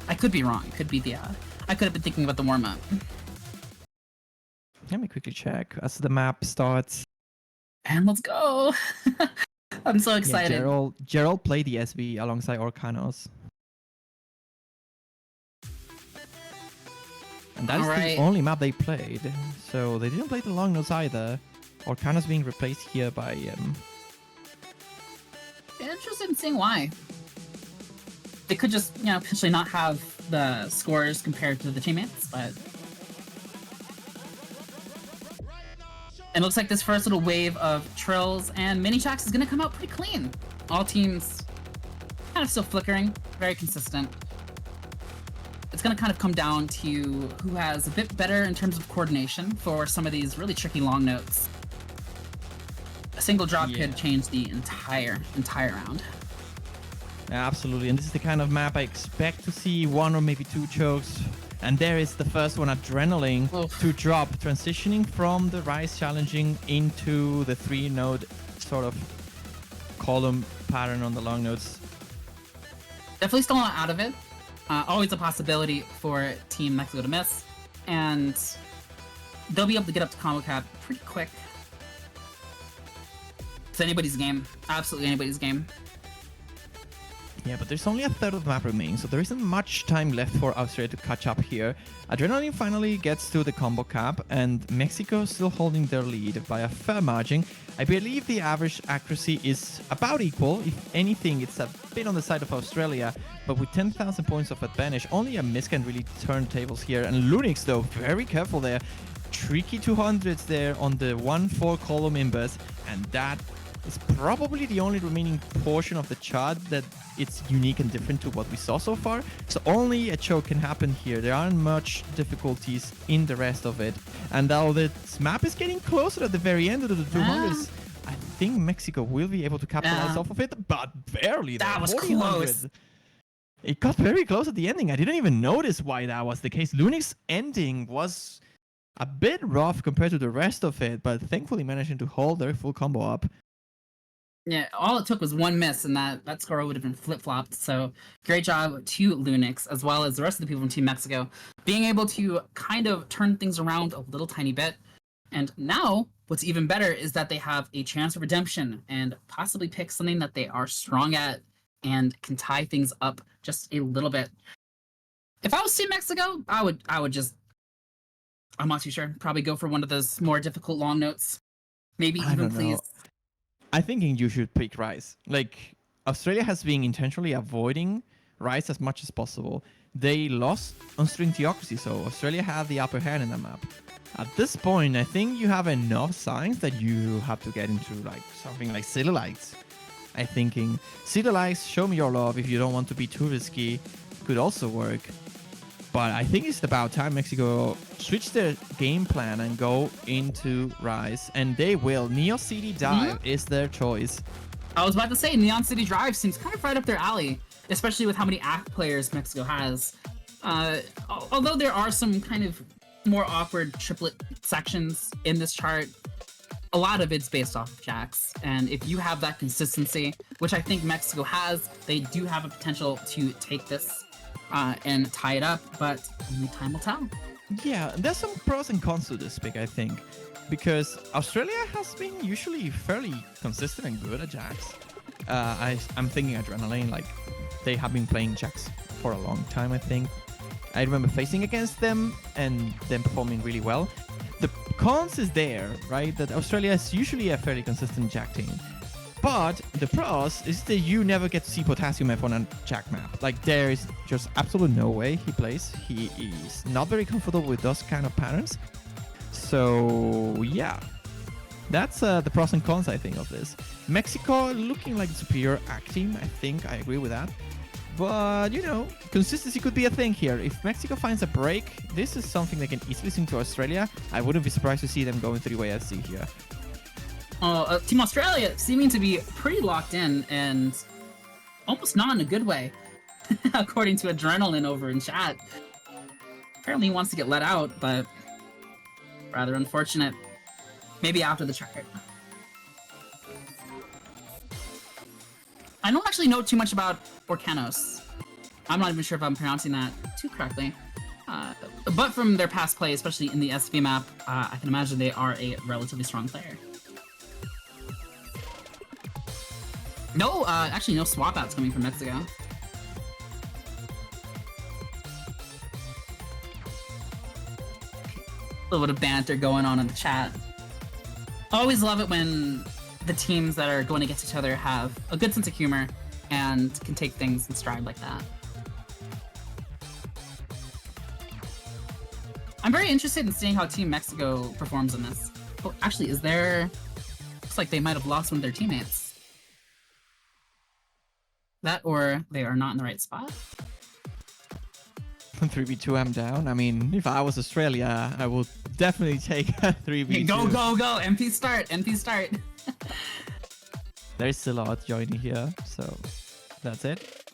I could be wrong. It could be the. I could have been thinking about the warm up. Let me quickly check as the map starts. And let's go! I'm so excited. Yeah, Gerald played the SV alongside Orkanos. And that is the only map they played. So they didn't play the long nose either. Orkanos being replaced here by... Interested in seeing why. They could just, potentially not have the scores compared to the teammates, but... It looks like this first little wave of Trills and Mini Chax is going to come out pretty clean. All teams kind of still flickering, very consistent. It's going to kind of come down to who has a bit better in terms of coordination for some of these really tricky long notes. A single drop could change the entire round. Yeah, absolutely, and this is the kind of map I expect to see one or maybe two chokes. And there is the first one, Adrenaline, to drop, transitioning from the Rise challenging into the three-node sort of column pattern on the long nodes. Definitely still not out of it. Always a possibility for Team Mexico to miss. And they'll be able to get up to combo cap pretty quick. It's anybody's game. Absolutely anybody's game. Yeah, but there's only a third of the map remaining, so there isn't much time left for Australia to catch up here. Adrenaline finally gets to the combo cap, and Mexico still holding their lead by a fair margin. I believe the average accuracy is about equal. If anything, it's a bit on the side of Australia, but with 10,000 points of advantage, only a miss can really turn tables here. And Lunix, though, very careful there. Tricky 200s there on the 1-4 column imbers, and that is probably the only remaining portion of the chart that it's unique and different to what we saw so far. So only a choke can happen here. There aren't much difficulties in the rest of it. And now this map is getting closer at the very end of the 200s. I think Mexico will be able to capitalize off of it, but barely. That was close. It got very close at the ending. I didn't even notice why that was the case. Lunix ending was a bit rough compared to the rest of it, but thankfully managing to hold their full combo up. Yeah, all it took was one miss, and that score would have been flip-flopped. So great job to Lunix, as well as the rest of the people from Team Mexico, being able to kind of turn things around a little tiny bit. And now, what's even better is that they have a chance of redemption and possibly pick something that they are strong at and can tie things up just a little bit. If I was Team Mexico, I would just, I'm not too sure, probably go for one of those more difficult long notes. Maybe even please. I think you should pick Rise. Like, Australia has been intentionally avoiding Rise as much as possible. They lost on String Theocracy, so Australia had the upper hand in the map. At this point, I think you have enough signs that you have to get into like something like Citalites. I'm thinking Citalites, show me your love if you don't want to be too risky, could also work. But I think it's about time Mexico switch their game plan and go into Rise. And they will. Neo City Dive is their choice. I was about to say, Neon City Drive seems kind of right up their alley, especially with how many ACT players Mexico has. Although there are some kind of more awkward triplet sections in this chart, a lot of it's based off of Jax. And if you have that consistency, which I think Mexico has, they do have a potential to take this and tie it up, but only time will tell. Yeah, there's some pros and cons to this pick, I think, because Australia has been usually fairly consistent and good at Jax. I'm thinking Adrenaline, like, they have been playing Jax for a long time, I think. I remember facing against them and them performing really well. The cons is there, right? That Australia is usually a fairly consistent Jack team. But the pros is that you never get to see Potassium F on a Jack map. Like, there is just absolutely no way he plays. He is not very comfortable with those kind of patterns. So, yeah. That's the pros and cons, I think, of this. Mexico looking like the superior ACK team. I think I agree with that. But, you know, consistency could be a thing here. If Mexico finds a break, this is something they can easily swing to Australia. I wouldn't be surprised to see them going 3-way FC here. Team Australia seeming to be pretty locked in and almost not in a good way, according to Adrenaline over in chat. Apparently he wants to get let out, but rather unfortunate. Maybe after the chart. I don't actually know too much about Orcanos. I'm not even sure if I'm pronouncing that too correctly. But from their past play, especially in the SV map, I can imagine they are a relatively strong player. No, actually no swap outs coming from Mexico. A little bit of banter going on in the chat. I always love it when the teams that are going against each other have a good sense of humor and can take things in stride like that. I'm very interested in seeing how Team Mexico performs in this. Oh, actually, is there... Looks like they might have lost one of their teammates. That or they are not in the right spot. 3v2 I'm down. I mean, if I was Australia, I would definitely take a 3v2. Hey, go, go, go! MP start! MP start! There's a lot joining here, so that's it.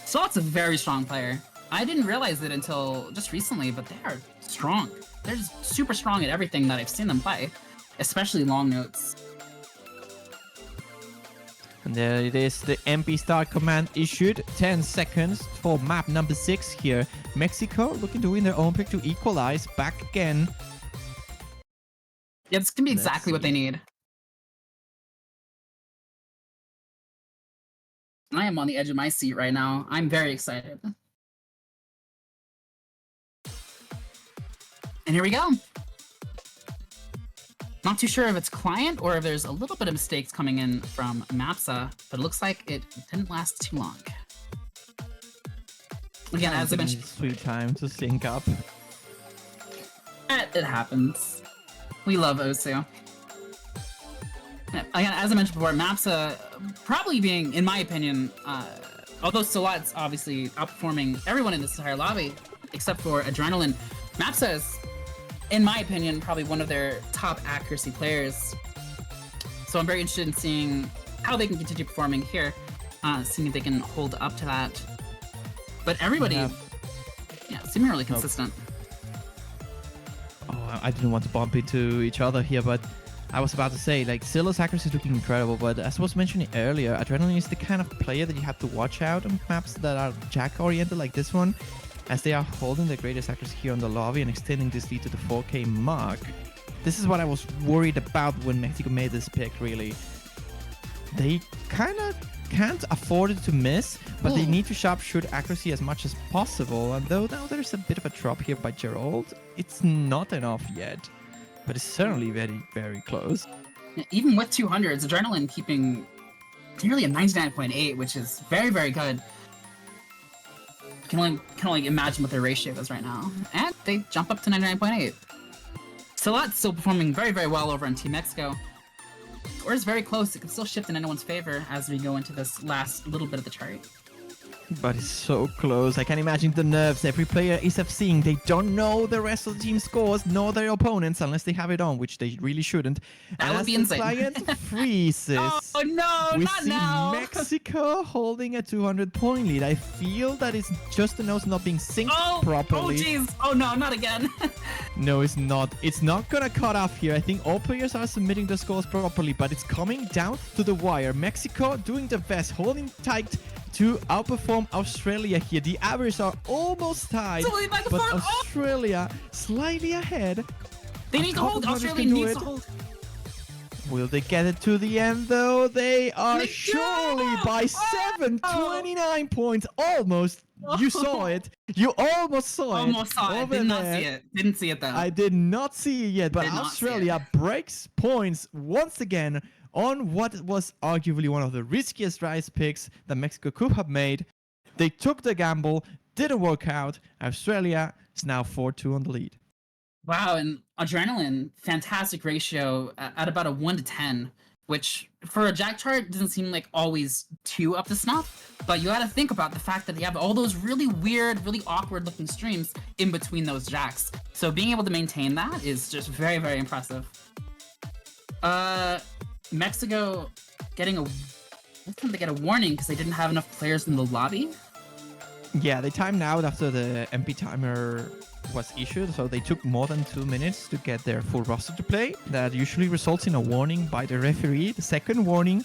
Salt's a very strong player. I didn't realize it until just recently, but they are strong. They're just super strong at everything that I've seen them play, especially long notes. And there it is, the MP start command issued. 10 seconds for map number 6 here. Mexico looking to win their own pick to equalize back again. Yeah, this can be exactly what they need. I am on the edge of my seat right now. I'm very excited. And here we go. Not too sure if it's client or if there's a little bit of mistakes coming in from Mapsa, but it looks like it didn't last too long. Again, as I mentioned, sweet time to sync up. It happens. We love Osu. Again, as I mentioned before, Mapsa probably being, in my opinion, although Salat's obviously outperforming everyone in this entire lobby, except for Adrenaline, Mapsa is, in my opinion, probably one of their top accuracy players. So I'm very interested in seeing how they can continue performing here, seeing if they can hold up to that. But everybody, yeah, seeming really consistent. Oh, I didn't want to bump into each other here, but I was about to say, like, Silo's accuracy is looking incredible, but as I was mentioning earlier, Adrenaline is the kind of player that you have to watch out on maps that are Jack-oriented like this one, as they are holding the greatest accuracy here on the lobby and extending this lead to the 4K mark. This is what I was worried about when Mexico made this pick, really. They kind of can't afford it to miss, but they need to sharpshoot accuracy as much as possible, and though now there's a bit of a drop here by Gerald, it's not enough yet. But it's certainly very, very close. Even with 200s, Adrenaline keeping nearly a 99.8, which is very, very good. Can only imagine what their ratio is right now. And they jump up to 99.8. Salat's still performing very, very well over on Team Mexico. Or is very close. It can still shift in anyone's favor as we go into this last little bit of the chart. But it's so close. I can imagine the nerves every player is seeing. They don't know the rest of the team's scores, nor their opponents, unless they have it on, which they really shouldn't. That and would be as insane. the client freezes, oh no, we not see now! Mexico holding a 200-point lead. I feel that it's just the nose not being synced properly. Oh jeez! Oh no, not again! No, it's not. It's not gonna cut off here. I think all players are submitting the scores properly, but it's coming down to the wire. Mexico doing the best, holding tight to outperform Australia here. The averages are almost tied, but Australia slightly ahead. They need to hold. Australia needs to hold. Will they get it to the end, though? They are surely by 29 points. Almost. You saw it. You almost saw it. Almost saw it. over Did not there. see it. Didn't see it though. I did not see it yet, but Did not see it. Australia breaks points once again on what was arguably one of the riskiest rise picks that Mexico could have made. They took the gamble, didn't work out. Australia is now 4-2 on the lead. Wow, and Adrenaline, fantastic ratio at about a 1 to 10, which for a Jack chart doesn't seem like always too up to snuff, but you gotta think about the fact that they have all those really weird, really awkward looking streams in between those Jacks. So being able to maintain that is just very, very impressive. Mexico getting a... This time they get a warning because they didn't have enough players in the lobby. Yeah, they timed out after the MP timer was issued, so they took more than 2 minutes to get their full roster to play. That usually results in a warning by the referee. The second warning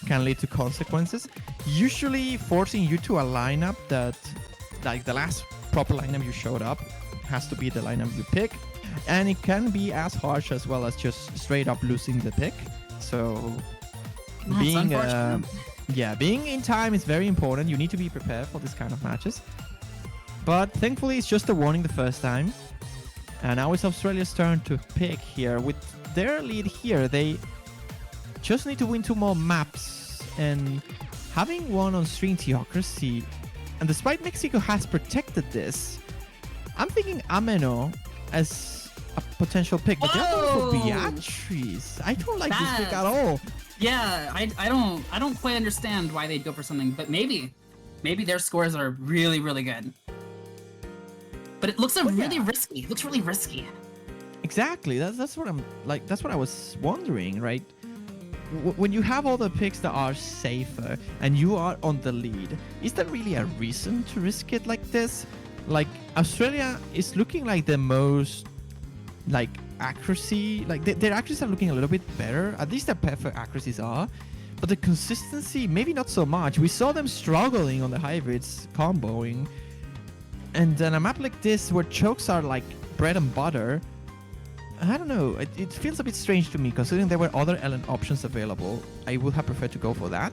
can lead to consequences, usually forcing you to a lineup that, like the last proper lineup you showed up, has to be the lineup you pick. And it can be as harsh as well as just straight up losing the pick. So That's being unfortunate. being in time is very important. You need to be prepared for this kind of matches. But thankfully, it's just a warning the first time. And now it's Australia's turn to pick here. With their lead here, they just need to win 2 more maps. And having won on String Theocracy, and despite Mexico has protected this, I'm thinking Ameno as a potential pick. But they're going for Beatrice. I don't like this pick at all. Yeah, I don't quite understand why they'd go for something, but maybe their scores are really, really good. But it looks really risky. It looks really risky. Exactly. That's what I'm like. That's what I was wondering, right? When you have all the picks that are safer and you are on the lead, is there really a reason to risk it like this? Like Australia is looking like the most like accuracy, like their accuracies are looking a little bit better. At least their perfect accuracies are, but the consistency maybe not so much. We saw them struggling on the hybrids comboing, and then a map like this where chokes are like bread and butter, I don't know, it feels a bit strange to me considering there were other LN options available. I would have preferred to go for that,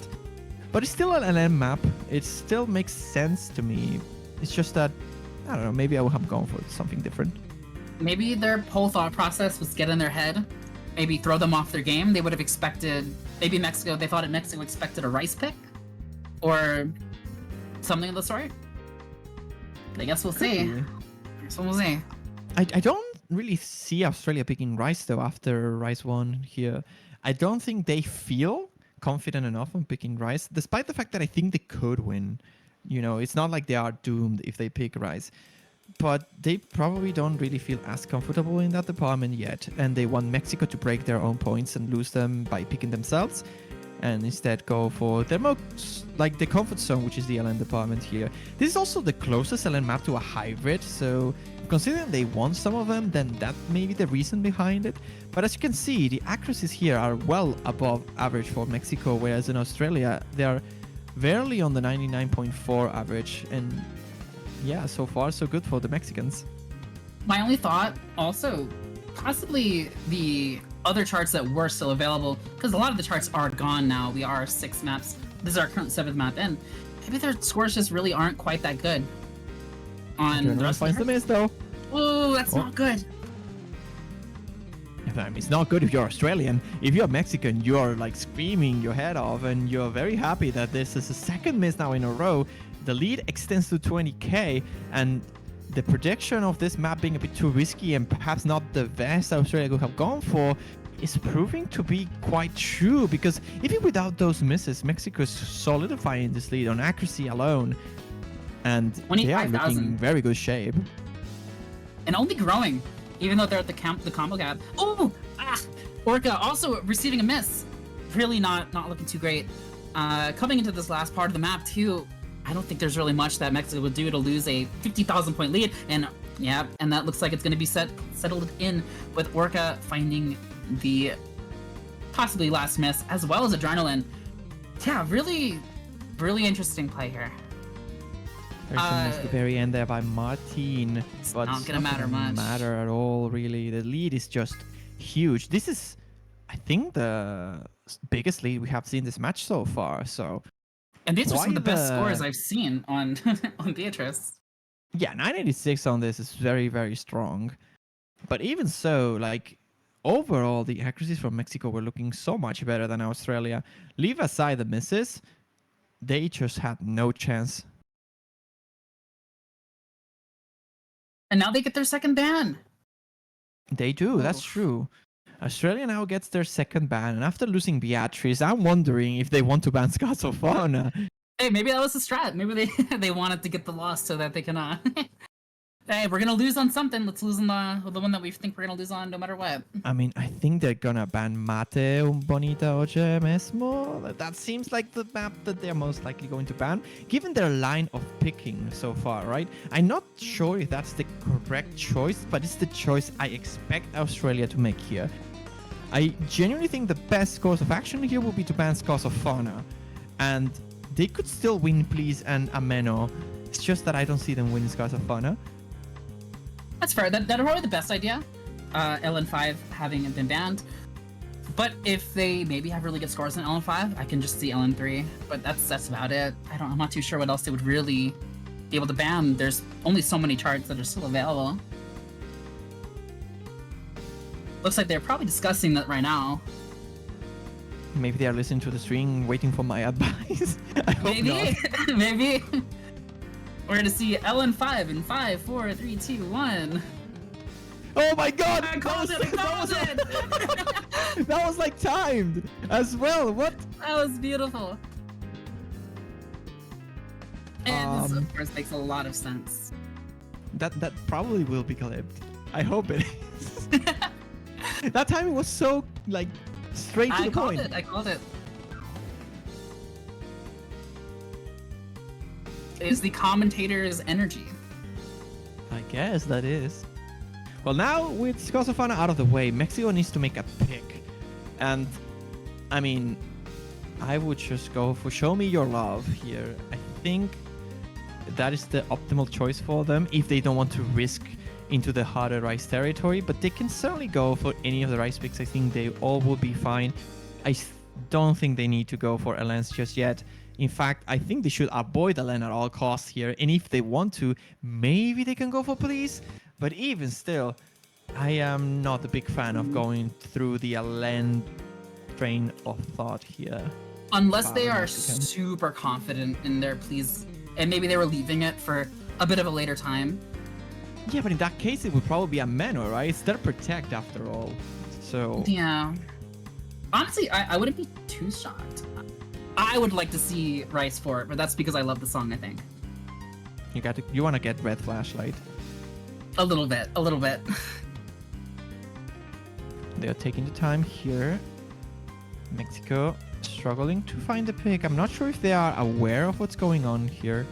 but it's still an LN map. It still makes sense to me. It's just that I don't know, maybe I would have gone for something different. Maybe their whole thought process was get in their head, maybe throw them off their game. They would have expected, maybe Mexico, they thought Mexico expected a rice pick or something of the sort. I guess we'll see. So we'll see. I don't really see Australia picking Rice though after Rice won here. I don't think they feel confident enough on picking Rice, despite the fact that I think they could win. You know, it's not like they are doomed if they pick Rice. But they probably don't really feel as comfortable in that department yet, and they want Mexico to break their own points and lose them by picking themselves, and instead go for their most, like the comfort zone, which is the LN department here. This is also the closest LN map to a hybrid, so considering they won some of them, then that may be the reason behind it. But as you can see, the accuracies here are well above average for Mexico, whereas in Australia, they are barely on the 99.4 average, and yeah, so far so good for the Mexicans. My only thought also, possibly the other charts that were still available, because a lot of the charts are gone now. We are 6 maps. This is our current 7th map, and maybe their scores just really aren't quite that good. On the rest finds the miss though. Oh, that's not good. It's not good if you're Australian. If you're Mexican, you're like screaming your head off, and you're very happy that this is the 2nd miss now in a row. The lead extends to 20k, and the prediction of this map being a bit too risky and perhaps not the best Australia could have gone for is proving to be quite true, because even without those misses, Mexico is solidifying this lead on accuracy alone, and they are looking in very good shape. And only growing, even though they're at the combo gap. Oh! Orca also receiving a miss. Really not looking too great. Coming into this last part of the map too, I don't think there's really much that Mexico would do to lose a 50,000 point lead, and yeah, and that looks like it's going to be settled in with Orca finding the possibly last miss as well as Adrenaline. Yeah, really, really interesting play here. There's a miss at the very end there by Martin, but not gonna matter much. Matter at all, really. The lead is just huge. This is, I think, the biggest lead we have seen this match so far. So. And these are some of the best scores I've seen on on Beatrice. Yeah, 986 on this is very, very strong. But even so, like, overall, the accuracies from Mexico were looking so much better than Australia. Leave aside the misses, they just had no chance. And now they get their second ban. They do, that's Oof. true. Australia now gets their second ban, and after losing Beatrice, I'm wondering if they want to ban Scars of Fauna. Hey, maybe that was the strat. Maybe they they wanted to get the loss so that they can. Hey, we're gonna lose on something. Let's lose on the one that we think we're gonna lose on, no matter what. I mean, I think they're gonna ban Mate, Un Bonita Oye Mesmo. That seems like the map that they're most likely going to ban, given their line of picking so far, right? I'm not sure if that's the correct choice, but it's the choice I expect Australia to make here. I genuinely think the best course of action here will be to ban Scars of Fauna. And they could still win Please and Ameno. It's just that I don't see them winning Scars of Fauna. That's fair. That's probably the best idea. LN5 having been banned. But if they maybe have really good scores in LN5, I can just see LN3. But that's about it. I'm not too sure what else they would really be able to ban. There's only so many charts that are still available. Looks like they're probably discussing that right now. Maybe they are listening to the stream, waiting for my advice. I hope Maybe, not. maybe. We're gonna see LN5 in 5, 4, 3, 2, 1. Oh my god! I called it! That was like timed as well. What? That was beautiful. And this, of course, makes a lot of sense. That probably will be clipped. I hope it is. That timing was so like straight to the point. I called it. Is the commentator's energy. I guess that is. Well, now with Scars of Fauna out of the way, Mexico needs to make a pick. And, I mean, I would just go for Show Me Your Love here. I think that is the optimal choice for them if they don't want to risk into the harder Rice territory. But they can certainly go for any of the Rice picks. I think they all will be fine. I don't think they need to go for a lens just yet. In fact, I think they should avoid the lane at all costs here. And if they want to, maybe they can go for Police. But even still, I am not a big fan of going through the lane train of thought here. Unless they are super confident in their Please, and maybe they were leaving it for a bit of a later time. Yeah, but in that case, it would probably be a Manor, right? It's their Protect after all. So... Yeah. Honestly, I wouldn't be too shocked. I would like to see Rice for it, but that's because I love the song, I think. You want to get Red Flashlight. A little bit. They're taking the time here. Mexico struggling to find the pick. I'm not sure if they are aware of what's going on here.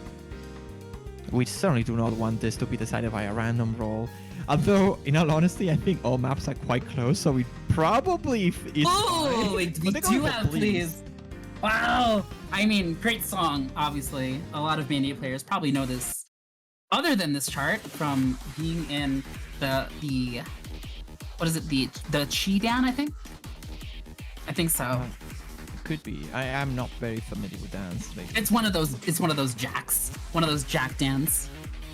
We certainly do not want this to be decided by a random roll. Although, in all honesty, I think all maps are quite close, so we probably... Oh, we do have Please. Wow! I mean, great song, obviously. A lot of Mania players probably know this. Other than this chart, from being in the what is it, the Chidan, I think? I think so. Could be. I am not very familiar with dance. It's one of those jacks. One of those jack dance.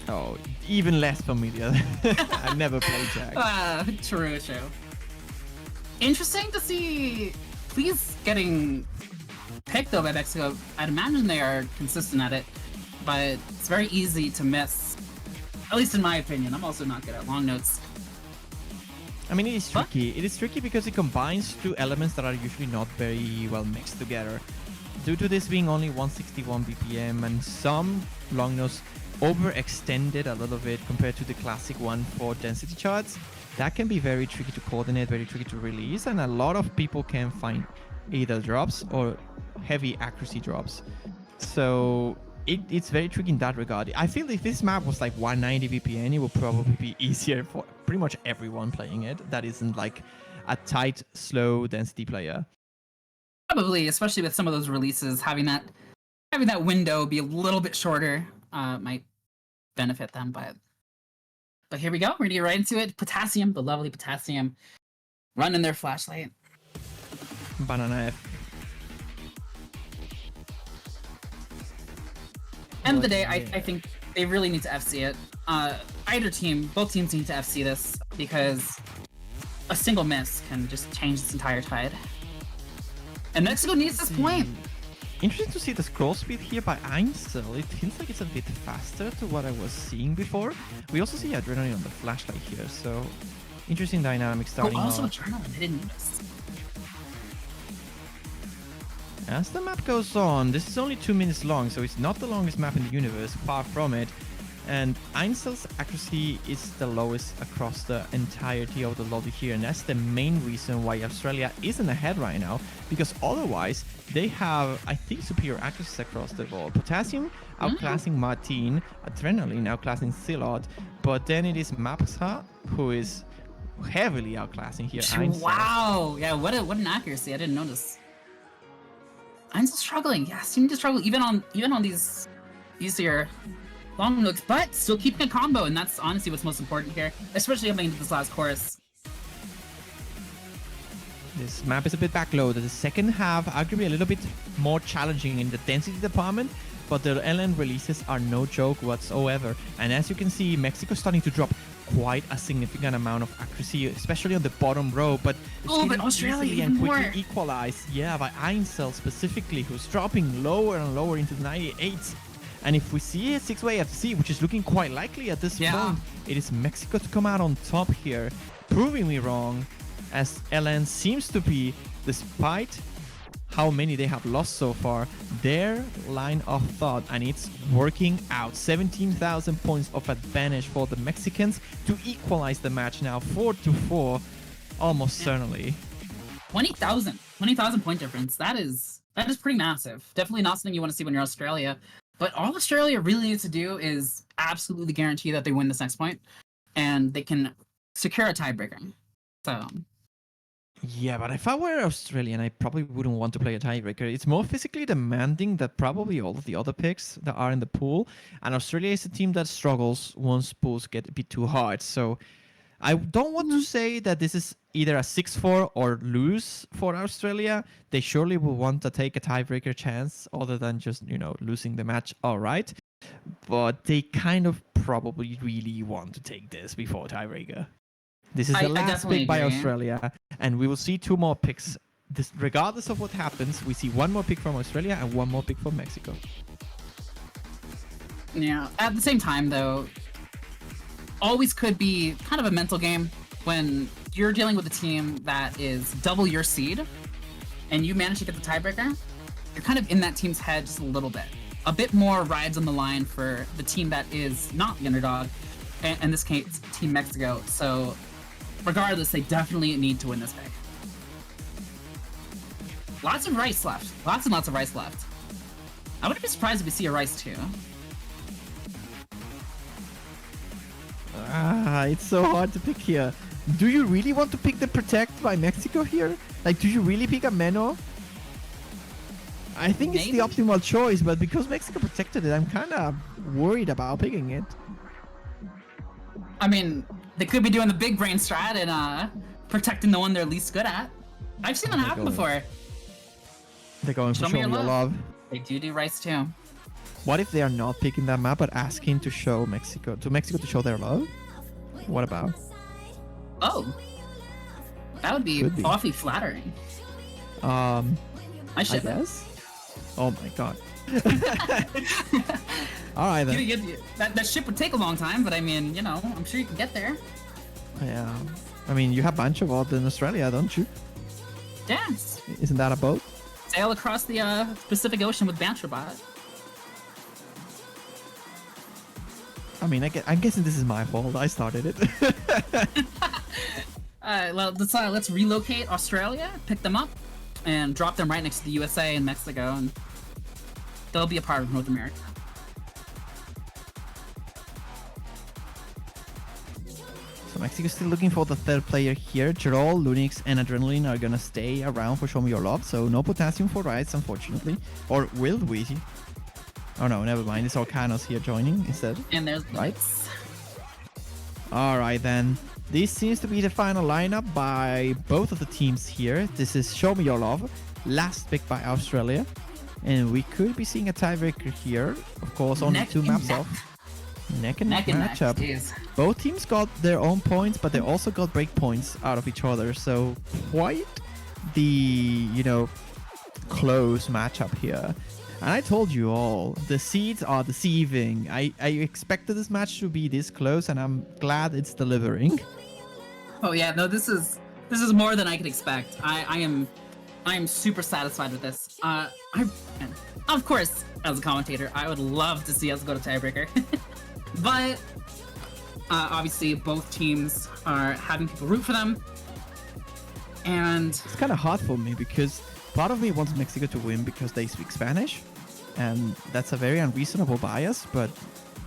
Oh, even less familiar. I never played jack. True. Interesting to see Please getting picked though by Mexico. I'd imagine they are consistent at it, but it's very easy to miss. At least in my opinion. I'm also not good at long notes. I mean, it is tricky. It is tricky because it combines two elements that are usually not very well mixed together. Due to this being only 161 BPM and some long notes overextended a little bit compared to the classic one for density charts, that can be very tricky to coordinate, very tricky to release, and a lot of people can find either drops or heavy accuracy drops. So it's very tricky in that regard. I feel if this map was like 190 VPN, it would probably be easier for pretty much everyone playing it that isn't like a tight, slow density player. Probably, especially with some of those releases, having that window be a little bit shorter might benefit them. But here we go. We're gonna get right into it. Potassium, the lovely Potassium, running their flashlight. Banana F. End of the day, I think they really need to FC it. Either team, both teams need to FC this because a single miss can just change this entire tide. And Mexico needs this point. Interesting to see the scroll speed here by Einsel. It feels like it's a bit faster to what I was seeing before. We also see Adrenaline on the flashlight here, so interesting dynamic starting also off. Adrenaline, I didn't notice. As the map goes on, this is only 2 minutes long, so it's not the longest map in the universe, far from it. And Einzel's accuracy is the lowest across the entirety of the lobby here, and that's the main reason why Australia isn't ahead right now, because otherwise they have, I think, superior accuracy across the board. Potassium outclassing Martin, Adrenaline outclassing Silot, but then it is Mapsa who is heavily outclassing here. Einsel. Wow, yeah, what an accuracy! I didn't notice. Einzel's struggling, yeah, seeming to struggle even on these easier long looks, but still keeping a combo, and that's honestly what's most important here, especially coming into this last chorus. This map is a bit backloaded. The second half arguably a little bit more challenging in the density department, but the LN releases are no joke whatsoever. And as you can see, Mexico's starting to drop quite a significant amount of accuracy, especially on the bottom row, but but Australia even and quickly more. equalized, yeah, by Einsel specifically, who's dropping lower and lower into the 98s. And if we see a 6-way FC, which is looking quite likely at this point, it is Mexico to come out on top here, proving me wrong, as LN seems to be, despite how many they have lost so far, their line of thought, and it's working out. 17,000 points of advantage for the Mexicans to equalize the match now, 4-4, almost certainly. 20,000 point difference. That is pretty massive. Definitely not something you want to see when you're Australia. But all Australia really needs to do is absolutely guarantee that they win this next point, and they can secure a tiebreaker. So. Yeah, but if I were Australian, I probably wouldn't want to play a tiebreaker. It's more physically demanding than probably all of the other picks that are in the pool. And Australia is a team that struggles once pools get a bit too hard. So I don't want to say that this is either a 6-4 or lose for Australia. They surely will want to take a tiebreaker chance other than just, losing the match outright. But they kind of probably really want to take this before tiebreaker. This is the last pick by Australia, and we will see 2 more picks. Regardless of what happens, we see 1 more pick from Australia and 1 more pick from Mexico. Yeah, at the same time, though, always could be kind of a mental game when you're dealing with a team that is double your seed, and you manage to get the tiebreaker. You're kind of in that team's head just a little bit. A bit more rides on the line for the team that is not the underdog, and in this case, Team Mexico. So regardless, they definitely need to win this pick. Lots of rice left. Lots and lots of rice left. I wouldn't be surprised if we see a rice too. It's so hard to pick here. Do you really want to pick the Protect by Mexico here? Like, do you really pick a Menor? I think it's the optimal choice, but because Mexico protected it, I'm kind of worried about picking it. I mean, they could be doing the big brain strat and protecting the one they're least good at. I've seen that happen before. They're going for Show Me Your Love. They do rice too. What if they are not picking that map but asking to show Mexico to show their love? What about? Oh, that would be awfully flattering. I ship guess. Oh my god. All right then. That ship would take a long time, but I mean, I'm sure you can get there. Yeah. I mean, you have Banchobot in Australia, don't you? Yes. Isn't that a boat? Sail across the Pacific Ocean with Banchobot. I mean, I'm guessing this is my fault. I started it. Well, let's relocate Australia, pick them up, and drop them right next to the USA and Mexico, and they'll be a part of North America. So Mexico's still looking for the third player here. Gerol, Lunix, and Adrenaline are gonna stay around for Show Me Your Love, so no Potassium for Rides, unfortunately. Or will we? Oh no, never mind. It's Orcanos here joining instead. And there's Lights. Alright then. This seems to be the final lineup by both of the teams here. This is Show Me Your Love, last pick by Australia. And we could be seeing a tiebreaker here. Of course, only 2 maps off. Neck and neck matchup. Jeez. Both teams got their own points, but they also got break points out of each other. So quite the, you know, close matchup here. And I told you all, the seeds are deceiving. I expected this match to be this close, and I'm glad it's delivering. Oh yeah, no, this is more than I could expect. I am super satisfied with this. Of course, as a commentator, I would love to see us go to tiebreaker, but obviously both teams are having people root for them, and it's kind of hard for me because part of me wants Mexico to win because they speak Spanish, and that's a very unreasonable bias, but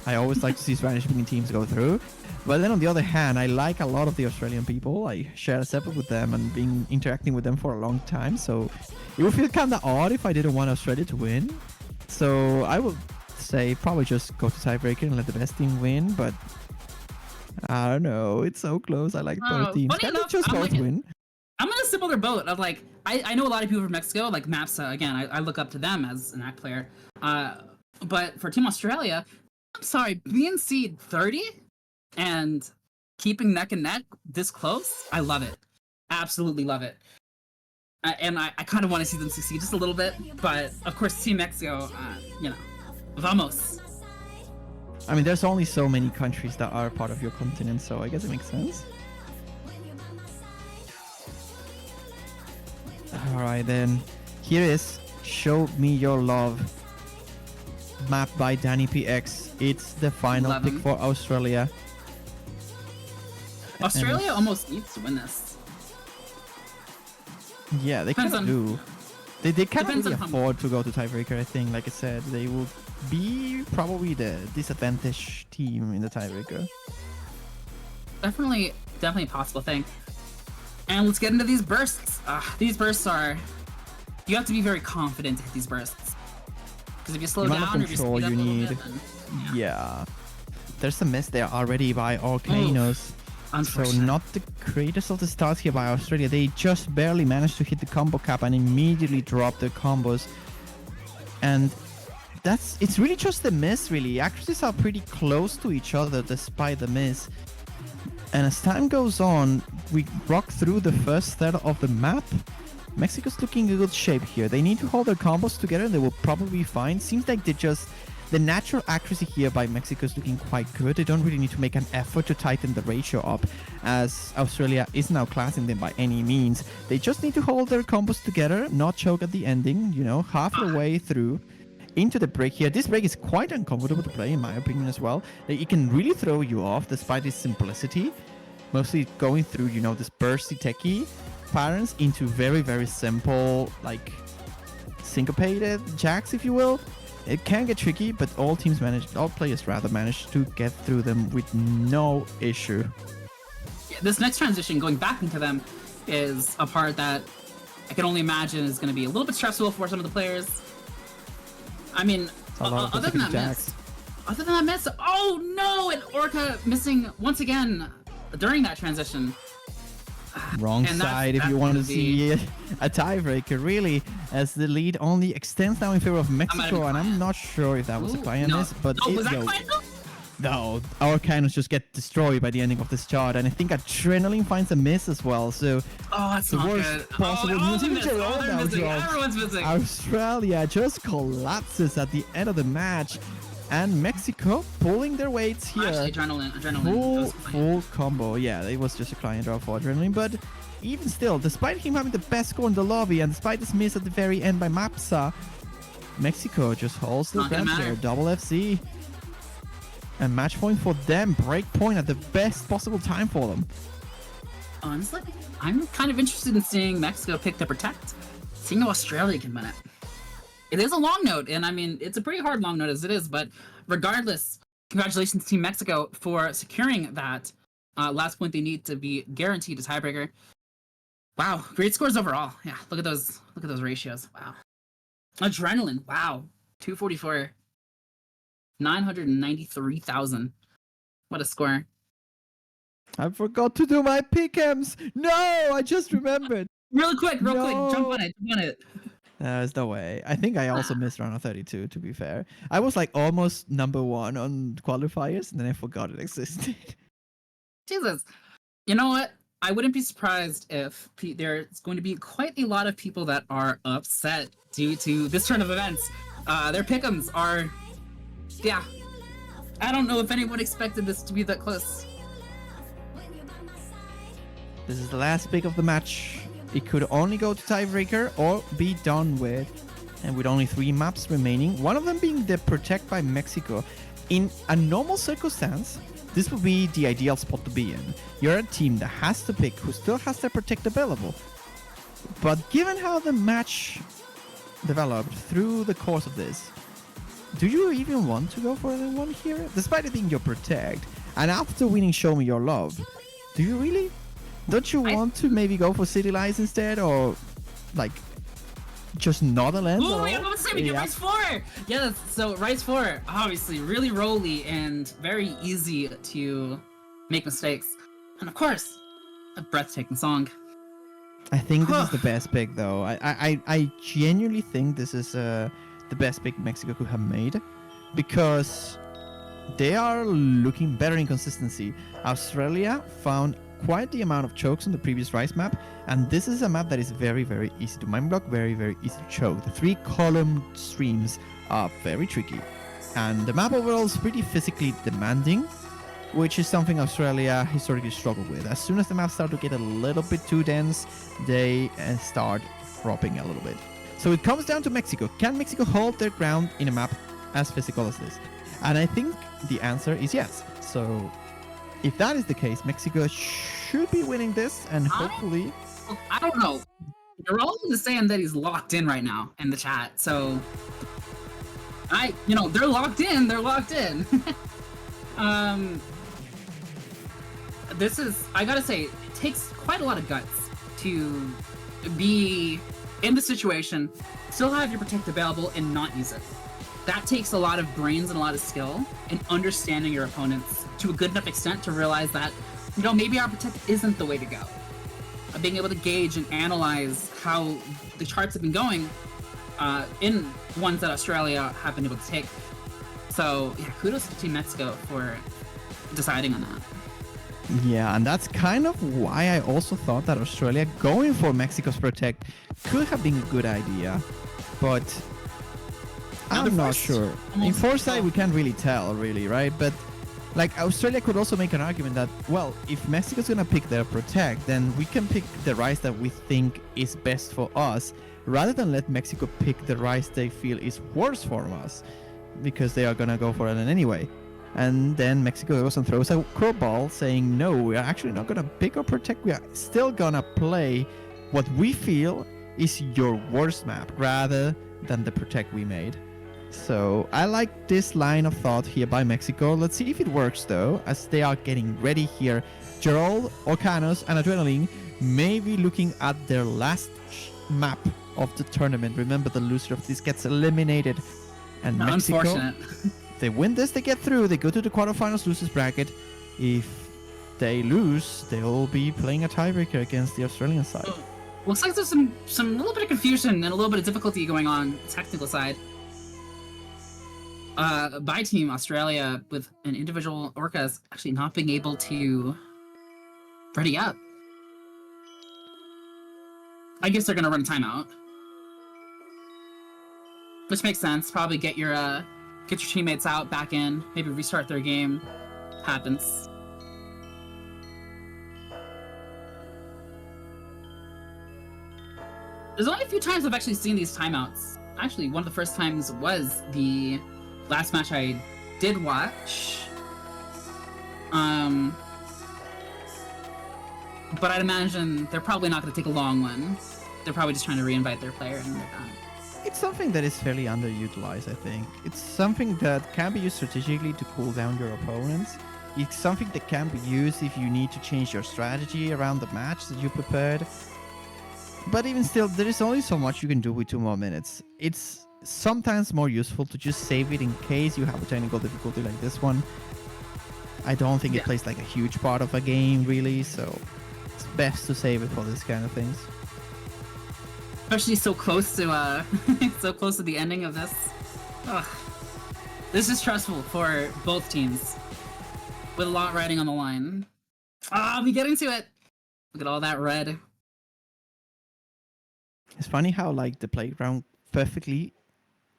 I always like to see Spanish-speaking teams go through. But then on the other hand, I like a lot of the Australian people. I share a setup with them and been interacting with them for a long time, so it would feel kind of odd if I didn't want Australia to win. So I would say probably just go to tiebreaker and let the best team win, but I don't know. It's so close. I like both teams. Can we just both win? I'm in a similar boat of like, I know a lot of people from Mexico, like Mapsa, again, I look up to them as an act player. But for Team Australia, I'm sorry, being seed 30 and keeping neck and neck this close, I love it. Absolutely love it. And I kind of want to see them succeed just a little bit, but of course, Team Mexico, you know, vamos. I mean, there's only so many countries that are part of your continent, so I guess it makes sense. Alright then, here is Show Me Your Love, map by Danny PX. It's the final pick for Australia. Australia almost needs to win this. Yeah, they kind of do. They can't really afford to go to tiebreaker, I think. Like I said, they will be probably the disadvantaged team in the tiebreaker. Definitely a possible thing. And let's get into these bursts. These bursts are... You have to be very confident to hit these bursts. Because if you slow down or if you speed up a little bit, then, yeah. There's a miss there already by Arcanos. So not the greatest of the starts here by Australia. They just barely managed to hit the combo cap and immediately drop their combos. And it's really just the miss, really. Accuracies are pretty close to each other despite the miss. And as time goes on, we rock through the first third of the map. Mexico's looking in good shape here. They need to hold their combos together and they will probably be fine. Seems like the natural accuracy here by Mexico is looking quite good. They don't really need to make an effort to tighten the ratio up, as Australia is now classing them by any means. They just need to hold their combos together, not choke at the ending, you know, half the way through into the break here. This break is quite uncomfortable to play, in my opinion, as well. It can really throw you off despite its simplicity. Mostly going through, you know, this bursty techie patterns into very, very simple, like, syncopated jacks, if you will. It can get tricky, but all players manage to get through them with no issue. Yeah, this next transition, going back into them, is a part that I can only imagine is going to be a little bit stressful for some of the players. I mean, other than that miss, oh no, and Orca missing once again during that transition. Wrong side if you want to see a tiebreaker, really, as the lead only extends now in favor of Mexico, and I'm not sure if that was a client miss, but no, our cannons just get destroyed by the ending of this chart, and I think Adrenaline finds a miss as well, so that's the worst possible news. Everyone's missing. Australia just collapses at the end of the match, and Mexico pulling their weights here. Actually, Adrenaline. Full combo. Yeah, it was just a client draw for Adrenaline, but even still, despite him having the best score in the lobby, and despite this miss at the very end by Mapsa, Mexico just holds the ground here. Double FC. And match point for them. Break point at the best possible time for them. Honestly, I'm kind of interested in seeing Mexico pick to protect. Seeing how Australia can win it. It is a long note, and I mean, it's a pretty hard long note as it is, but regardless, congratulations Team Mexico for securing that last point they need to be guaranteed a tiebreaker. Wow, great scores overall. Yeah, look at those ratios. Wow. Adrenaline, wow. 244. 993,000. What a score. I forgot to do my pick'ems. No, I just remembered. Real quick, jump on it. There's no way. I think I also missed round of 32, to be fair. I was like almost number 1 on qualifiers, and then I forgot it existed. Jesus. You know what? I wouldn't be surprised if there's going to be quite a lot of people that are upset due to this turn of events. Their pick'ems are... Yeah. I don't know if anyone expected this to be that close. This is the last pick of the match. It could only go to tiebreaker or be done with. And with only 3 maps remaining, one of them being the Protect by Mexico. In a normal circumstance, this would be the ideal spot to be in. You're a team that has to pick who still has their Protect available. But given how the match developed through the course of this, do you even want to go for anyone here? Despite it being your Protect, and after winning Show Me Your Love, do you really? Don't you want to maybe go for City Lights instead, or like just not a lens? Oh, I'm say we get Rise 4! Yeah, so Rise 4, obviously really rolly and very easy to make mistakes. And of course, a breathtaking song. I think this is the best pick, though. I genuinely think this is the best pick Mexico could have made, because they are looking better in consistency. Australia found quite the amount of chokes on the previous Rise map, and this is a map that is very, very easy to mind block, very, very easy to choke. The 3-column streams are very tricky, and the map overall is pretty physically demanding, which is something Australia historically struggled with. As soon as the maps start to get a little bit too dense, they start dropping a little bit. So it comes down to Mexico. Can Mexico hold their ground in a map as physical as this? And I think the answer is yes. So if that is the case, Mexico should be winning this, and hopefully... I don't know. You're all saying that he's locked in right now in the chat, so... they're locked in, this is, I gotta say, it takes quite a lot of guts to be in the situation, still have your Protect available, and not use it. That takes a lot of brains and a lot of skill in understanding your opponents to a good enough extent to realize that, maybe our Protect isn't the way to go. Being able to gauge and analyze how the charts have been going in ones that Australia have been able to take. So, yeah, kudos to Team Mexico for deciding on that. Yeah, and that's kind of why I also thought that Australia going for Mexico's Protect could have been a good idea, but I'm not sure. In Foresight, we can't really tell, right? But like, Australia could also make an argument that, well, if Mexico's gonna pick their Protect, then we can pick the Rise that we think is best for us, rather than let Mexico pick the Rise they feel is worse for us, because they are gonna go for it anyway. And then Mexico goes and throws a curveball saying, no, we are actually not gonna pick or Protect, we are still gonna play what we feel is your worst map, rather than the Protect we made. So I like this line of thought here by Mexico. Let's see if it works, though, as they are getting ready here. Gerald, Orcanos, and Adrenaline may be looking at their last map of the tournament. Remember, the loser of this gets eliminated. And Mexico, unfortunate. They win this, they get through. They go to the quarterfinals losers bracket. If they lose, they'll be playing a tiebreaker against the Australian side. Looks like there's some little bit of confusion and a little bit of difficulty going on the technical side. By Team Australia, with an individual Orcas actually not being able to ready up. I guess they're gonna run a timeout, which makes sense. Probably get your teammates out, back in, maybe restart their game. Happens. There's only a few times I've actually seen these timeouts. Actually, one of the first times was the last match I did watch. But I'd imagine they're probably not going to take a long one. They're probably just trying to reinvite their player and they're done. It's something that is fairly underutilized, I think. It's something that can be used strategically to cool down your opponents. It's something that can be used if you need to change your strategy around the match that you prepared. But even still, there is only so much you can do with 2 more minutes. It's sometimes more useful to just save it in case you have a technical difficulty like this one. I don't think it plays like a huge part of a game, really, so it's best to save it for this kind of things. especially so close to so close to the ending of this. Ugh. This is stressful for both teams, with a lot riding on the line. I'll be getting to it. Look at all that red. It's funny how like the playground perfectly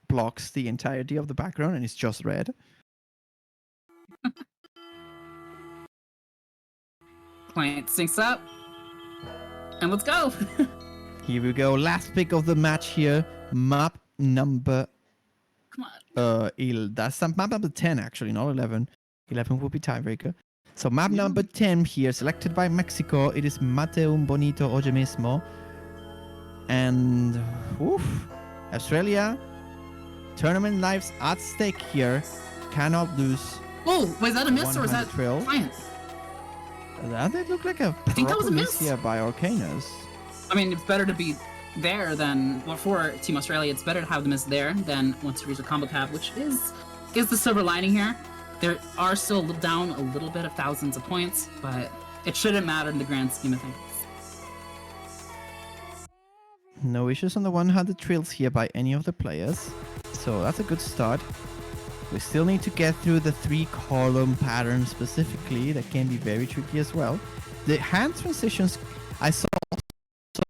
blocks the entirety of the background and it's just red. Client syncs up. And let's go. Here we go. Last pick of the match here. Map number... Come on. That's map number 10 actually, not 11. 11 will be tiebreaker. So map number 10 here, selected by Mexico. It is Mate un bonito hoy mismo. And Australia, tournament lives at stake here. Cannot lose. Oh, was that a miss or was that trill. Client? That did look like a I think that was a proper miss here by Arcanus. I mean, it's better to be there than, well, for Team Australia, it's better to have the miss there than once you reach a combo cap, which is the silver lining here. There are still down a little bit of thousands of points, but it shouldn't matter in the grand scheme of things. No issues on the 100 trills here by any of the players. So that's a good start. We still need to get through the 3-column pattern specifically. That can be very tricky as well. The hand transitions, I saw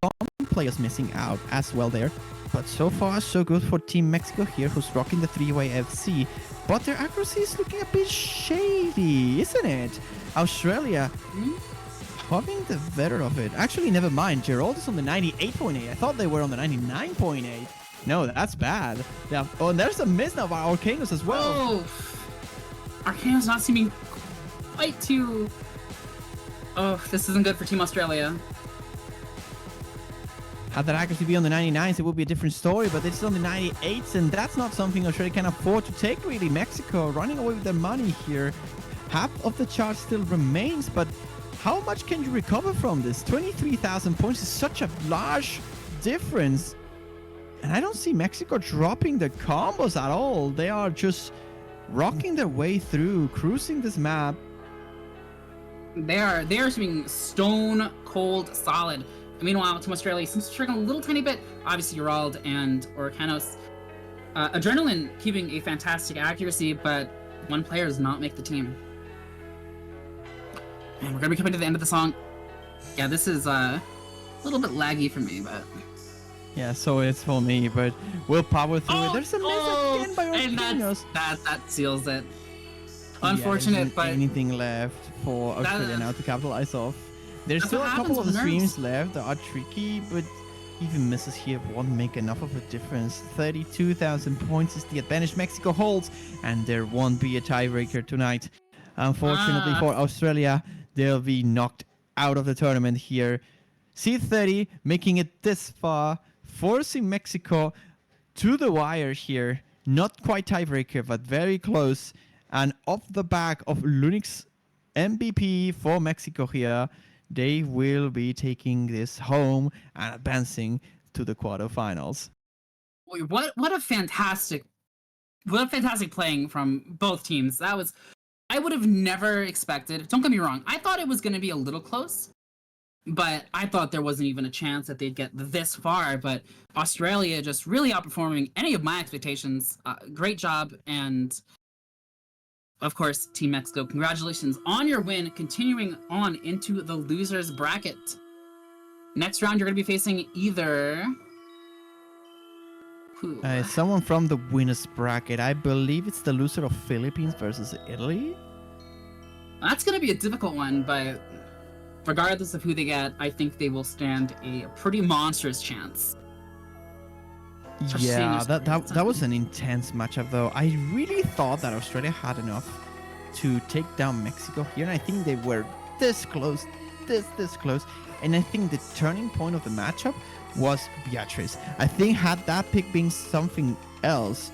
some players missing out as well there. But so far, so good for Team Mexico here, who's rocking the 3-way FC. But their accuracy is looking a bit shady, isn't it? Australia having the better of it. Actually, never mind. Gerald is on the 98.8. I thought they were on the 99.8. No, that's bad. Yeah. Oh, and there's a miss now by Arcanus as well. Oh, Arcanus not seeming quite too... Oh, this isn't good for Team Australia. Had that accuracy be on the 99s, it would be a different story, but it's on the 98s, and that's not something Australia can afford to take, really. Mexico running away with their money here. Half of the chart still remains, but how much can you recover from this? 23,000 points is such a large difference. And I don't see Mexico dropping the combos at all. They are just rocking their way through, cruising this map. They are being stone cold solid. And meanwhile, Team Australia seems to struggle a little tiny bit. Obviously, Gerald and Orcanos. Adrenaline keeping a fantastic accuracy, but one player does not make the team. And we're gonna be coming to the end of the song. Yeah, this is a little bit laggy for me, but... Yeah, so it's for me, but we'll power through it. There's a miss again by Orcanos. And that seals it. Yeah, Unfortunate, but... anything left for Australia now to capitalize off. There's still a couple of the streams left that are tricky, but even misses here won't make enough of a difference. 32,000 points is the advantage Mexico holds, and there won't be a tiebreaker tonight. Unfortunately for Australia, they'll be knocked out of the tournament here. C30 making it this far, forcing Mexico to the wire here. Not quite tiebreaker, but very close. And off the back of Lunix MVP for Mexico here, they will be taking this home and advancing to the quarterfinals. What a fantastic playing from both teams. That was, I would have never expected. Don't get me wrong. I thought it was going to be a little close, but I thought there wasn't even a chance that they'd get this far. But Australia just really outperforming any of my expectations. Great job. And of course, Team Mexico, congratulations on your win, continuing on into the losers bracket. Next round, you're going to be facing either... someone from the winners bracket. I believe it's the loser of Philippines versus Italy. That's going to be a difficult one, but regardless of who they get, I think they will stand a pretty monstrous chance. Yeah, that was an intense matchup, though. I really thought that Australia had enough to take down Mexico here, and I think they were this close, this close. And I think the turning point of the matchup was Beatrice. I think had that pick been something else,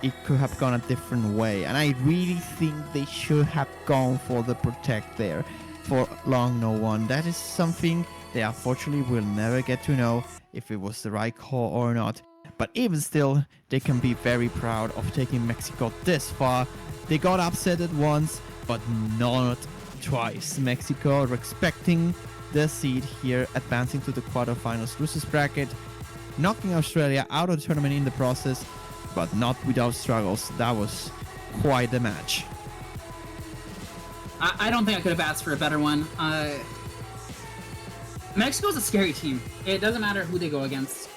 it could have gone a different way. And I really think they should have gone for the protect there for long no one. That is something they unfortunately will never get to know if it was the right call or not. But even still, they can be very proud of taking Mexico this far. They got upset at once, but not twice. Mexico are expecting the seed here, advancing to the quarterfinals losers bracket. knocking Australia out of the tournament in the process, but not without struggles. That was quite the match. I don't think I could have asked for a better one. Mexico's a scary team. It doesn't matter who they go against,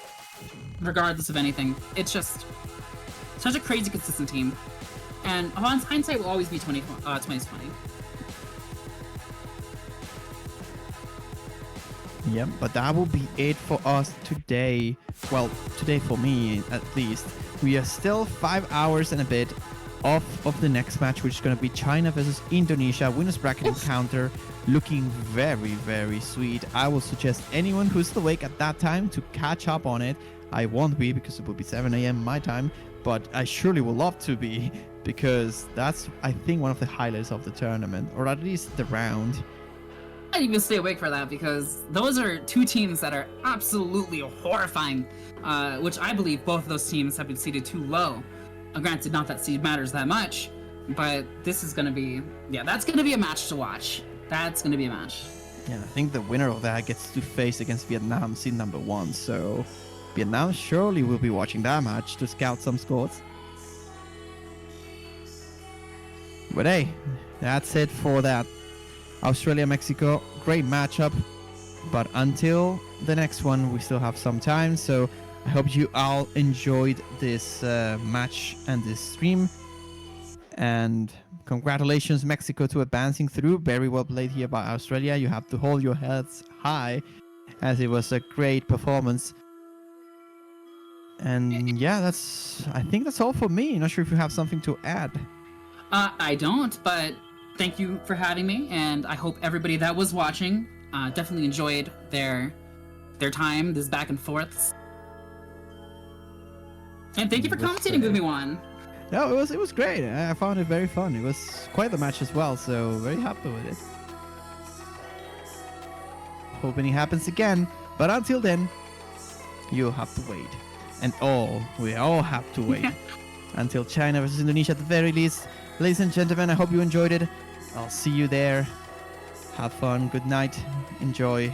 regardless of anything. It's just such a crazy consistent team. And hindsight will always be 2020. Yep, but that will be it for us today. Well, today for me, at least. We are still 5 hours and a bit off of the next match, which is going to be China versus Indonesia. Winners bracket encounter, looking very, very sweet. I will suggest anyone who's awake at that time to catch up on it. I won't be because it will be 7 a.m. my time, but I surely would love to be because that's, I think, one of the highlights of the tournament, or at least the round. I'd even stay awake for that because those are two teams that are absolutely horrifying, which I believe both of those teams have been seeded too low. Granted, not that seed matters that much, but this is going to be, that's going to be a match to watch. That's going to be a match. Yeah, I think the winner of that gets to face against Vietnam, seed number 1. So Vietnam surely will be watching that match to scout some scores. But hey, that's it for that. Australia-Mexico, great matchup. But until the next one, we still have some time. So I hope you all enjoyed this match and this stream. And congratulations, Mexico, to advancing through. Very well played here by Australia. You have to hold your heads high, as it was a great performance. And yeah, I think that's all for me. Not sure if you have something to add. I don't, but thank you for having me, and I hope everybody that was watching definitely enjoyed their time, this back and forths. And thank you for commentating with me, Juan. No, it was great. I found it very fun. It was quite the match as well, so very happy with it. Hoping it happens again, but until then, you'll have to wait. And we all have to wait until China versus Indonesia at the very least. Ladies and gentlemen, I hope you enjoyed it. I'll see you there. Have fun. Good night. Enjoy.